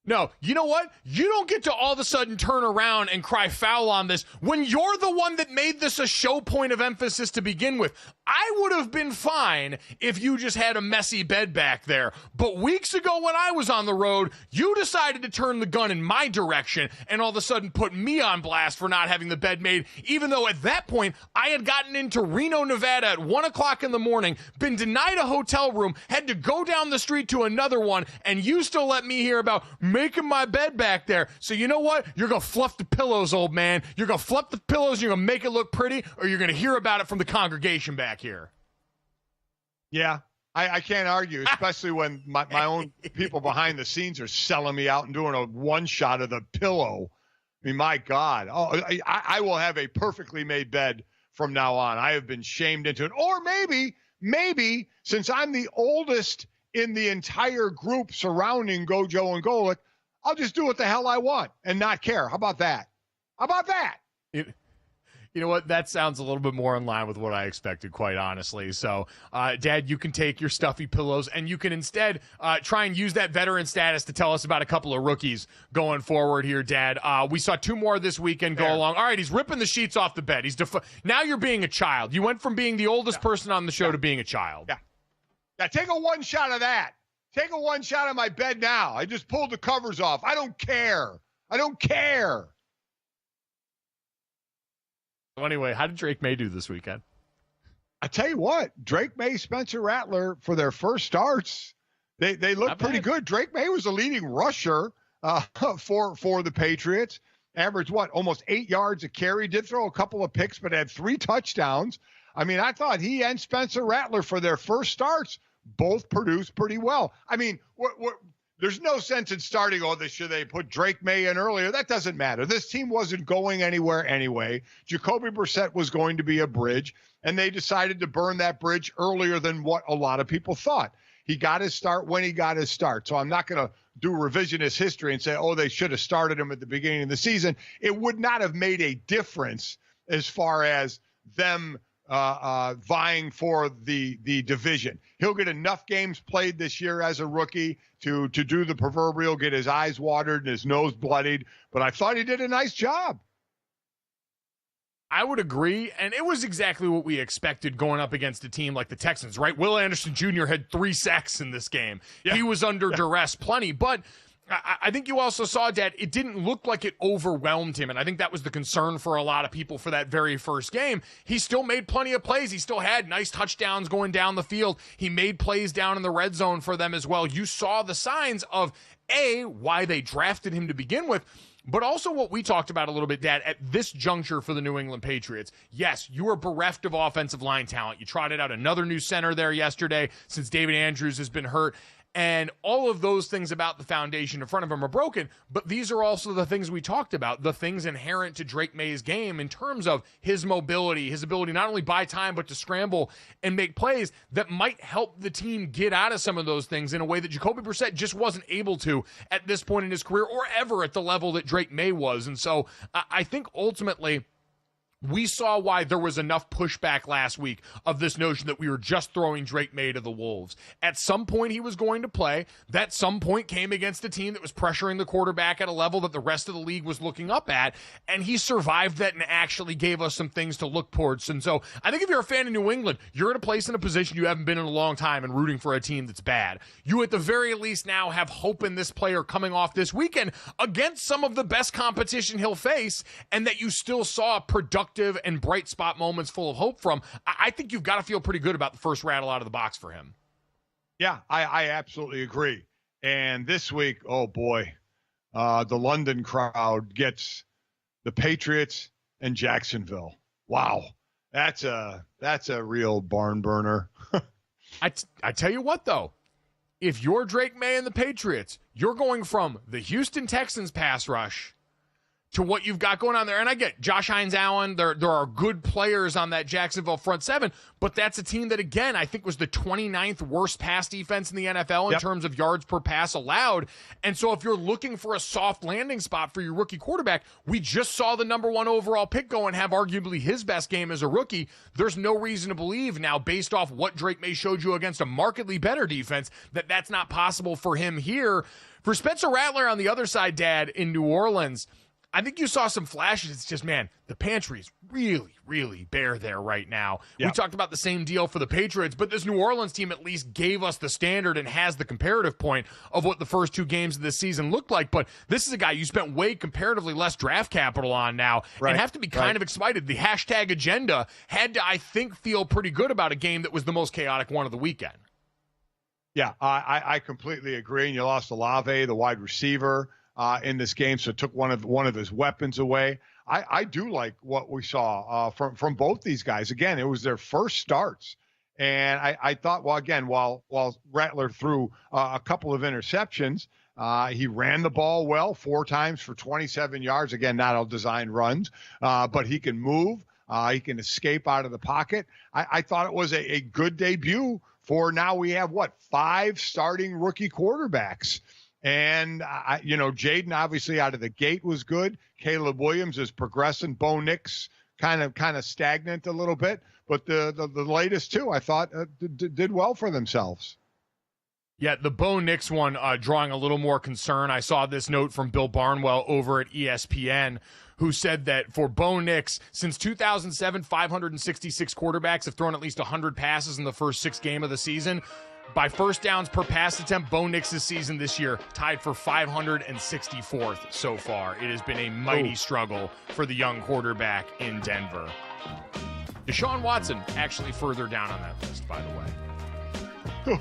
No, you know what? You don't get to all of a sudden turn around and cry foul on this when you're the one that made this a show point of emphasis to begin with. I would have been fine if you just had a messy bed back there. But weeks ago when I was on the road, you decided to turn the gun in my direction and all of a sudden put me on blast for not having the bed made, even though at that point I had gotten into Reno, Nevada at 1 o'clock in the morning, been denied a hotel room, had to go down the street to another one, and you still let me hear about making my bed back there. So you know what? You're going to fluff the pillows, old man. You're going to fluff the pillows, you're going to make it look pretty, or you're going to hear about it from the congregation back here. Yeah, I can't argue, especially when my own people behind the scenes are selling me out and doing a one shot of the pillow. I mean, my God. Oh, I will have a perfectly made bed from now on. I have been shamed into it. Or maybe since I'm the oldest in the entire group surrounding GoJo and Golic, I'll just do what the hell I want and not care. How about that? How about that? You know what? That sounds a little bit more in line with what I expected, quite honestly. So, Dad, you can take your stuffy pillows and you can instead try and use that veteran status to tell us about a couple of rookies going forward here, Dad. We saw 2 more this weekend go along. All right, he's ripping the sheets off the bed. Now you're being a child. You went from being the oldest person on the show to being a child. Yeah, take a one shot of that. Take a one shot of my bed now. I just pulled the covers off. I don't care. Anyway, how did Drake May do this weekend? I tell you what, Drake May, Spencer Rattler, for their first starts, they look pretty good. Drake May was a leading rusher for the Patriots. Averaged almost 8 yards a carry. Did throw a couple of picks, but had 3 touchdowns. I mean, I thought he and Spencer Rattler for their first starts both produced pretty well. I mean, there's no sense in starting, should they put Drake May in earlier? That doesn't matter. This team wasn't going anywhere anyway. Jacoby Brissett was going to be a bridge, and they decided to burn that bridge earlier than what a lot of people thought. He got his start when he got his start. So I'm not going to do revisionist history and say, they should have started him at the beginning of the season. It would not have made a difference as far as them vying for the division. He'll get enough games played this year as a rookie to do the proverbial, get his eyes watered and his nose bloodied. But I thought he did a nice job. I would agree, and it was exactly what we expected going up against a team like the Texans, right? Will Anderson Jr. had 3 sacks in this game. Yeah. He was under duress plenty, but I think you also saw, Dad, it didn't look like it overwhelmed him, and I think that was the concern for a lot of people for that very first game. He still made plenty of plays. He still had nice touchdowns going down the field. He made plays down in the red zone for them as well. You saw the signs of, why they drafted him to begin with, but also what we talked about a little bit, Dad, at this juncture for the New England Patriots. Yes, you were bereft of offensive line talent. You trotted out another new center there yesterday since David Andrews has been hurt. And all of those things about the foundation in front of him are broken, but these are also the things we talked about, the things inherent to Drake May's game in terms of his mobility, his ability not only buy time, but to scramble and make plays that might help the team get out of some of those things in a way that Jacoby Brissett just wasn't able to at this point in his career or ever at the level that Drake May was. And so I think ultimately, we saw why there was enough pushback last week of this notion that we were just throwing Drake May to the Wolves. At some point, he was going to play. That some point came against a team that was pressuring the quarterback at a level that the rest of the league was looking up at, and he survived that and actually gave us some things to look towards. And so I think if you're a fan of New England, you're in a place in a position you haven't been in a long time and rooting for a team that's bad. You at the very least now have hope in this player coming off this weekend against some of the best competition he'll face, and that you still saw productive and bright spot moments full of hope from. I think you've got to feel pretty good about the first rattle out of the box for him. Yeah, I absolutely agree. And this week, oh boy, the London crowd gets the Patriots and Jacksonville. Wow, that's a real barn burner. I tell you what, though, if you're Drake May and the Patriots, you're going from the Houston Texans pass rush to what you've got going on there. And I get Josh Hines-Allen. There are good players on that Jacksonville front seven, but that's a team that, again, I think was the 29th worst pass defense in the NFL in terms of yards per pass allowed. And so if you're looking for a soft landing spot for your rookie quarterback, we just saw the number 1 overall pick go and have arguably his best game as a rookie. There's no reason to believe now, based off what Drake May showed you against a markedly better defense, that that's not possible for him here. For Spencer Rattler on the other side, Dad, in New Orleans, I think you saw some flashes. It's just, man, the pantry's really, really bare there right now. Yep. We talked about the same deal for the Patriots, but this New Orleans team at least gave us the standard and has the comparative point of what the first 2 games of this season looked like. But this is a guy you spent way comparatively less draft capital on now and have to be kind of excited. The hashtag agenda had to, I think, feel pretty good about a game that was the most chaotic one of the weekend. Yeah, I completely agree. And you lost Olave, the wide receiver, in this game, so took one of his weapons away. I do like what we saw from both these guys. Again, it was their first starts, and I thought, well, again, while Rattler threw a couple of interceptions, he ran the ball well, 4 times for 27 yards. Again, not all designed runs, but he can move. He can escape out of the pocket. I thought it was a good debut for now. We have 5 starting rookie quarterbacks. And, Jaden obviously out of the gate was good. Caleb Williams is progressing. Bo Nix kind of stagnant a little bit. But the latest 2, I thought, did well for themselves. Yeah, the Bo Nix one drawing a little more concern. I saw this note from Bill Barnwell over at ESPN, who said that for Bo Nix, since 2007, 566 quarterbacks have thrown at least 100 passes in the first 6 games of the season. By first downs per pass attempt, Bo Nix's season this year tied for 564th so far. It has been a mighty struggle for the young quarterback in Denver. Deshaun Watson actually further down on that list, by the way.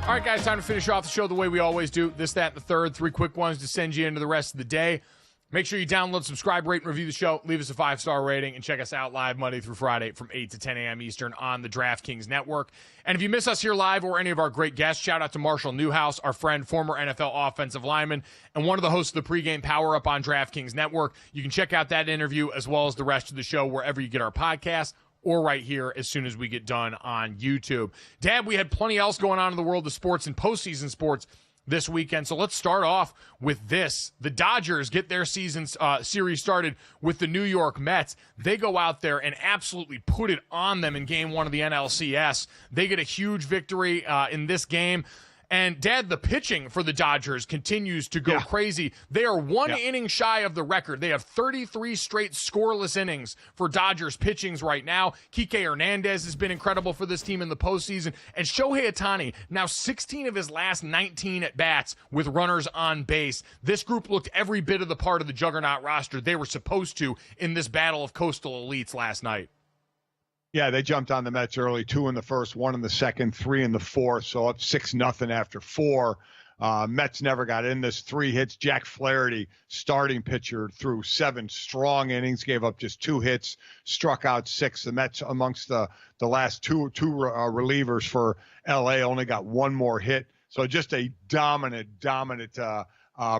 All right, guys, time to finish off the show the way we always do. This, that, and the third. 3 quick ones to send you into the rest of the day. Make sure you download, subscribe, rate, and review the show. Leave us a 5-star rating, and check us out live Monday through Friday from 8 to 10 a.m. Eastern on the DraftKings Network. And if you miss us here live or any of our great guests, shout out to Marshall Newhouse, our friend, former NFL offensive lineman, and one of the hosts of the pregame power-up on DraftKings Network. You can check out that interview as well as the rest of the show wherever you get our podcasts, or right here as soon as we get done on YouTube. Dad, we had plenty else going on in the world of sports and postseason sports this weekend, so let's start off with this. The Dodgers get their season series started with the New York Mets. They go out there and absolutely put it on them in Game 1 of the NLCS. They get a huge victory in this game. And, Dad, the pitching for the Dodgers continues to go crazy. They are one inning shy of the record. They have 33 straight scoreless innings for Dodgers pitchings right now. Kike Hernandez has been incredible for this team in the postseason. And Shohei Ohtani, now 16 of his last 19 at-bats with runners on base. This group looked every bit of the part of the juggernaut roster they were supposed to in this battle of coastal elites last night. Yeah, they jumped on the Mets early, 2 in the first, 1 in the second, 3 in the fourth, so up 6-0 after 4. Mets never got in this. 3 hits. Jack Flaherty, starting pitcher, threw 7 strong innings, gave up just 2 hits, struck out 6. The Mets, amongst the last two relievers for L.A., only got 1 more hit. So just a dominant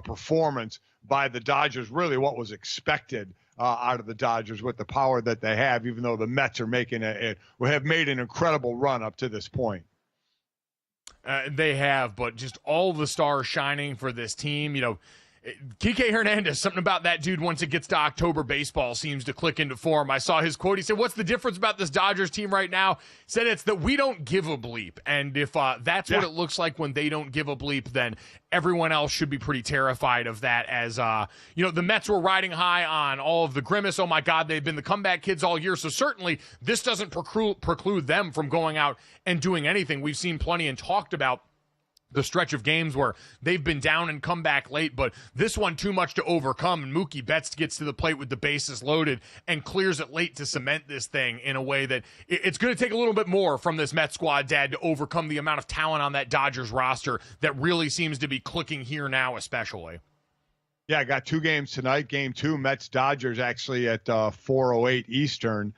performance by the Dodgers, really what was expected out of the Dodgers with the power that they have, even though the Mets are have made an incredible run up to this point. They have, but just all the stars shining for this team. You know, Kike Hernandez, something about that dude once it gets to October baseball seems to click into form. I saw his quote. He said, what's the difference about this Dodgers team right now? He said it's that we don't give a bleep. And if that's what it looks like when they don't give a bleep, then everyone else should be pretty terrified of that. As, the Mets were riding high on all of the grimace. Oh, my God, they've been the comeback kids all year. So certainly this doesn't preclude them from going out and doing anything. We've seen plenty and talked about the stretch of games where they've been down and come back late, but this one too much to overcome, and Mookie Betts gets to the plate with the bases loaded and clears it late to cement this thing in a way that it's going to take a little bit more from this Mets squad, Dad, to overcome the amount of talent on that Dodgers roster that really seems to be clicking here now especially. Yeah, I got 2 games tonight. Game 2, Mets-Dodgers actually at 4:08 Eastern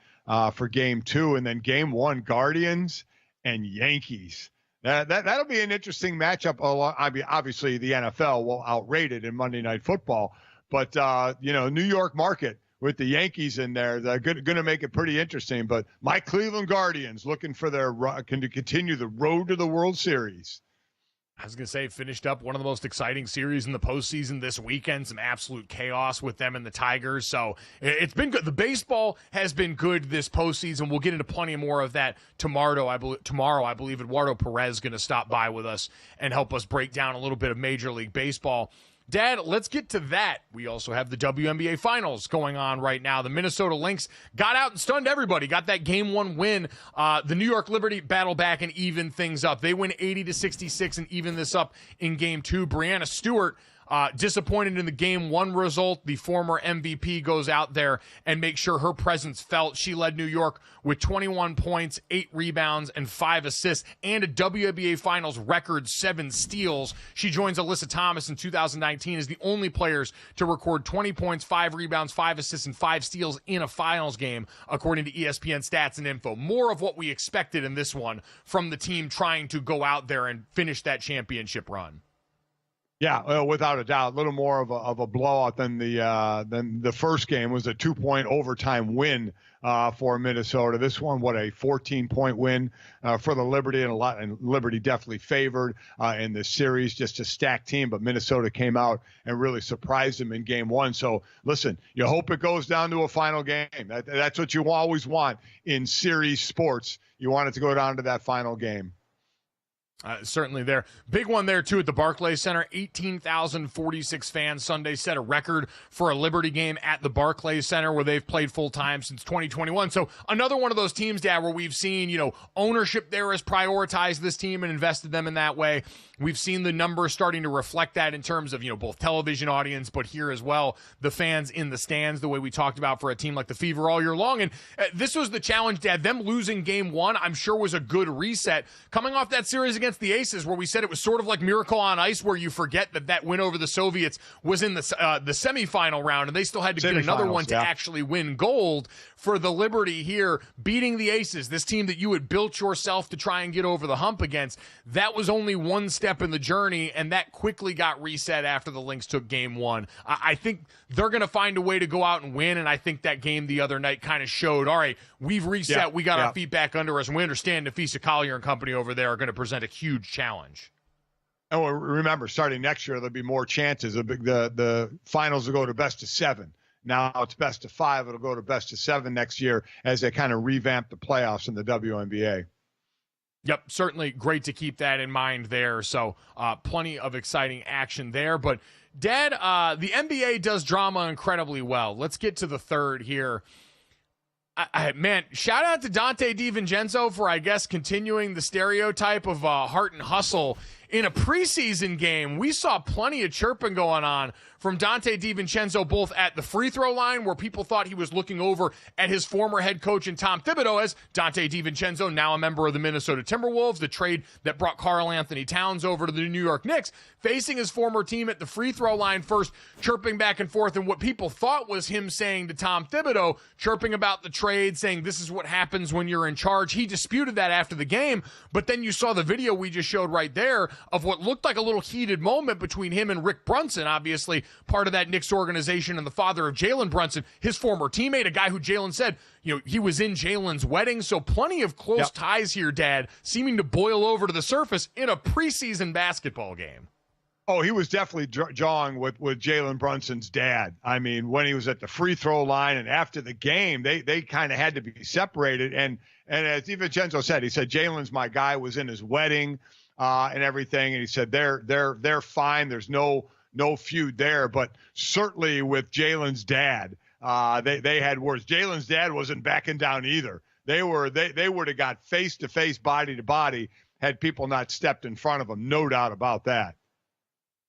for Game 2, and then Game 1, Guardians and Yankees. That'll be an interesting matchup. Obviously, the NFL will outrate it in Monday Night Football, but New York market with the Yankees in there, they're going to make it pretty interesting. But my Cleveland Guardians looking for their to continue the road to the World Series. I was going to say, finished up one of the most exciting series in the postseason this weekend. Some absolute chaos with them and the Tigers. So it's been good. The baseball has been good this postseason. We'll get into plenty more of that tomorrow. I believe Eduardo Perez is going to stop by with us and help us break down a little bit of Major League Baseball. Dad, let's get to that. We also have the WNBA Finals going on right now. The Minnesota Lynx got out and stunned everybody. Got that Game 1 win. The New York Liberty battled back and even things up. They win 80-66 and even this up in Game 2. Breanna Stewart, disappointed in the Game 1 result. The former MVP goes out there and makes sure her presence felt. She led New York with 21 points, 8 rebounds, and 5 assists, and a WNBA Finals record 7 steals. She joins Alyssa Thomas in 2019 as the only players to record 20 points, 5 rebounds, 5 assists, and 5 steals in a finals game, according to ESPN Stats and Info. More of what we expected in this one from the team trying to go out there and finish that championship run. Yeah, without a doubt, a little more of a blowout than the first game. Was a 2-point overtime win for Minnesota. This one, a 14-point win for the Liberty, and Liberty definitely favored in this series. Just a stacked team, but Minnesota came out and really surprised them in Game 1. So listen, you hope it goes down to a final game. That's what you always want in series sports. You want it to go down to that final game. Certainly there. Big one there, too, at the Barclays Center. 18,046 fans Sunday set a record for a Liberty game at the Barclays Center where they've played full-time since 2021. So another one of those teams, Dad, where we've seen, ownership there has prioritized this team and invested them in that way. We've seen the numbers starting to reflect that in terms of, both television audience, but here as well, the fans in the stands, the way we talked about for a team like the Fever all year long. And this was the challenge, Dad. Them losing Game 1, I'm sure, was a good reset. Coming off that series against the Aces, where we said it was sort of like Miracle on Ice, where you forget that win over the Soviets was in the semifinal round, and they still had to get another one to actually win gold. For the Liberty here, beating the Aces, this team that you had built yourself to try and get over the hump against, that was only one step in the journey, and that quickly got reset after the Lynx took Game 1. I think they're going to find a way to go out and win, and I think that game the other night kind of showed, all right, we've reset, we got our feet back under us, and we understand Nafisa Collier and company over there are going to present a huge challenge. And remember, starting next year, there'll be more chances. The finals will go to best of 7. Now it's best of 5. It'll go to best of 7 next year as they kind of revamp the playoffs in the WNBA. Yep, certainly great to keep that in mind there. So plenty of exciting action there. But, Dad, the NBA does drama incredibly well. Let's get to the third here. Man, shout out to Dante DiVincenzo for, I guess, continuing the stereotype of heart and hustle. In a preseason game, we saw plenty of chirping going on from Dante DiVincenzo, both at the free throw line, where people thought he was looking over at his former head coach and Tom Thibodeau, as Dante DiVincenzo, now a member of the Minnesota Timberwolves, the trade that brought Karl Anthony Towns over to the New York Knicks, facing his former team at the free throw line first, chirping back and forth, and what people thought was him saying to Tom Thibodeau, chirping about the trade, saying this is what happens when you're in charge. He disputed that after the game, but then you saw the video we just showed right there of what looked like a little heated moment between him and Rick Brunson, obviously part of that Knicks organization and the father of Jalen Brunson, his former teammate, a guy who Jalen said, he was in Jalen's wedding. So plenty of close ties here, Dad, seeming to boil over to the surface in a preseason basketball game. Oh, he was definitely jawing with Jalen Brunson's dad. I mean, when he was at the free throw line and after the game, they kind of had to be separated. And as DiVincenzo said, he said, Jalen's my guy, was in his wedding and everything. And he said, they're fine. There's no feud there. But certainly with Jalen's dad, they had words. Jalen's dad wasn't backing down either. They would have got face to face, body to body, had people not stepped in front of them. No doubt about that.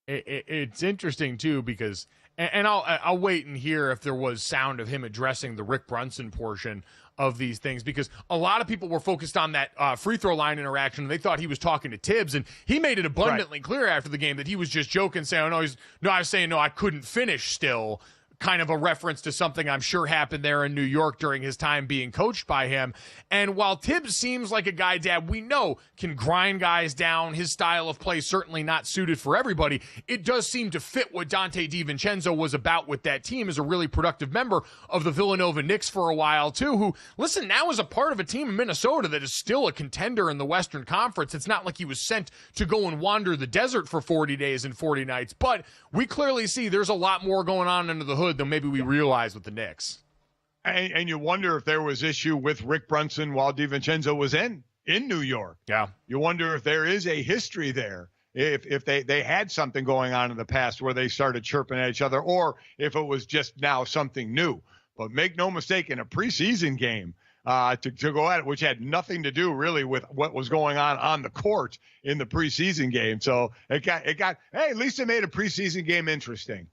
It's interesting too, because, and I'll wait and hear if there was sound of him addressing the Rick Brunson portion of these things, because a lot of people were focused on that free throw line interaction, and they thought he was talking to Tibbs, and he made it abundantly clear after the game that he was just joking, saying, I was saying, I couldn't finish still. Kind of a reference to something I'm sure happened there in New York during his time being coached by him. And while Tibbs seems like a guy, Dad, we know can grind guys down, his style of play certainly not suited for everybody, it does seem to fit what Dante DiVincenzo was about with that team as a really productive member of the Villanova Knicks for a while, too, who, listen, now is a part of a team in Minnesota that is still a contender in the Western Conference. It's not like he was sent to go and wander the desert for 40 days and 40 nights, but we clearly see there's a lot more going on under the hood than maybe we realize with the Knicks. And you wonder if there was issue with Rick Brunson while DiVincenzo was in New York. Yeah. You wonder if there is a history there, if they had something going on in the past where they started chirping at each other, or if it was just now something new. But make no mistake, in a preseason game, to go at it, which had nothing to do really with what was going on the court in the preseason game. So it got, hey, at least it made a preseason game interesting.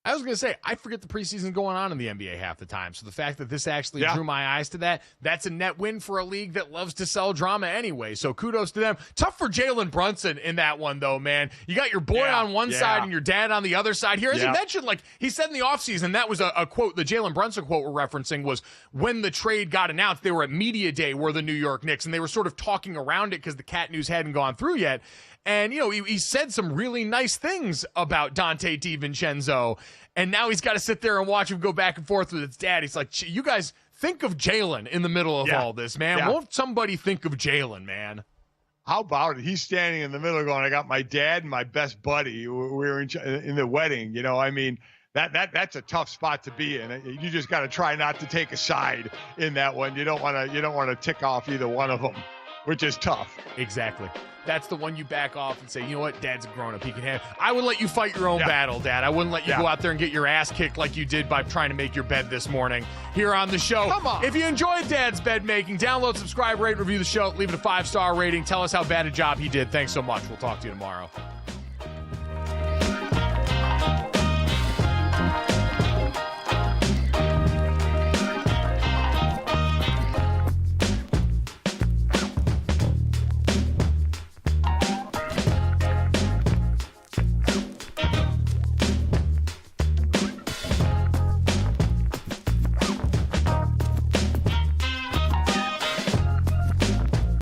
I was going to say, I forget the preseason going on in the NBA half the time. So the fact that this actually drew my eyes to that, that's a net win for a league that loves to sell drama anyway. So kudos to them. Tough for Jalen Brunson in that one, though, man. You got your boy on one side and your dad on the other side here. As he mentioned, like he said in the offseason, that was a quote, the Jalen Brunson quote we're referencing was when the trade got announced, they were at media day were the New York Knicks, and they were sort of talking around it because the cat news hadn't gone through yet. And, he said some really nice things about Dante DiVincenzo. And now he's got to sit there and watch him go back and forth with his dad. He's like, you guys think of Jalen in the middle of all this, man. Yeah. Won't somebody think of Jalen, man? How about it? He's standing in the middle going, I got my dad and my best buddy. We were in the wedding. I mean, that's a tough spot to be in. You just got to try not to take a side in that one. You don't want to tick off either one of them, which is tough. Exactly. That's the one you back off and say, you know what, Dad's a grown-up. He can have. I would let you fight your own battle, Dad. I wouldn't let you go out there and get your ass kicked like you did by trying to make your bed this morning here on the show. Come on. If you enjoyed Dad's bed making, download, subscribe, rate, review the show. Leave it a 5-star rating. Tell us how bad a job he did. Thanks so much. We'll talk to you tomorrow.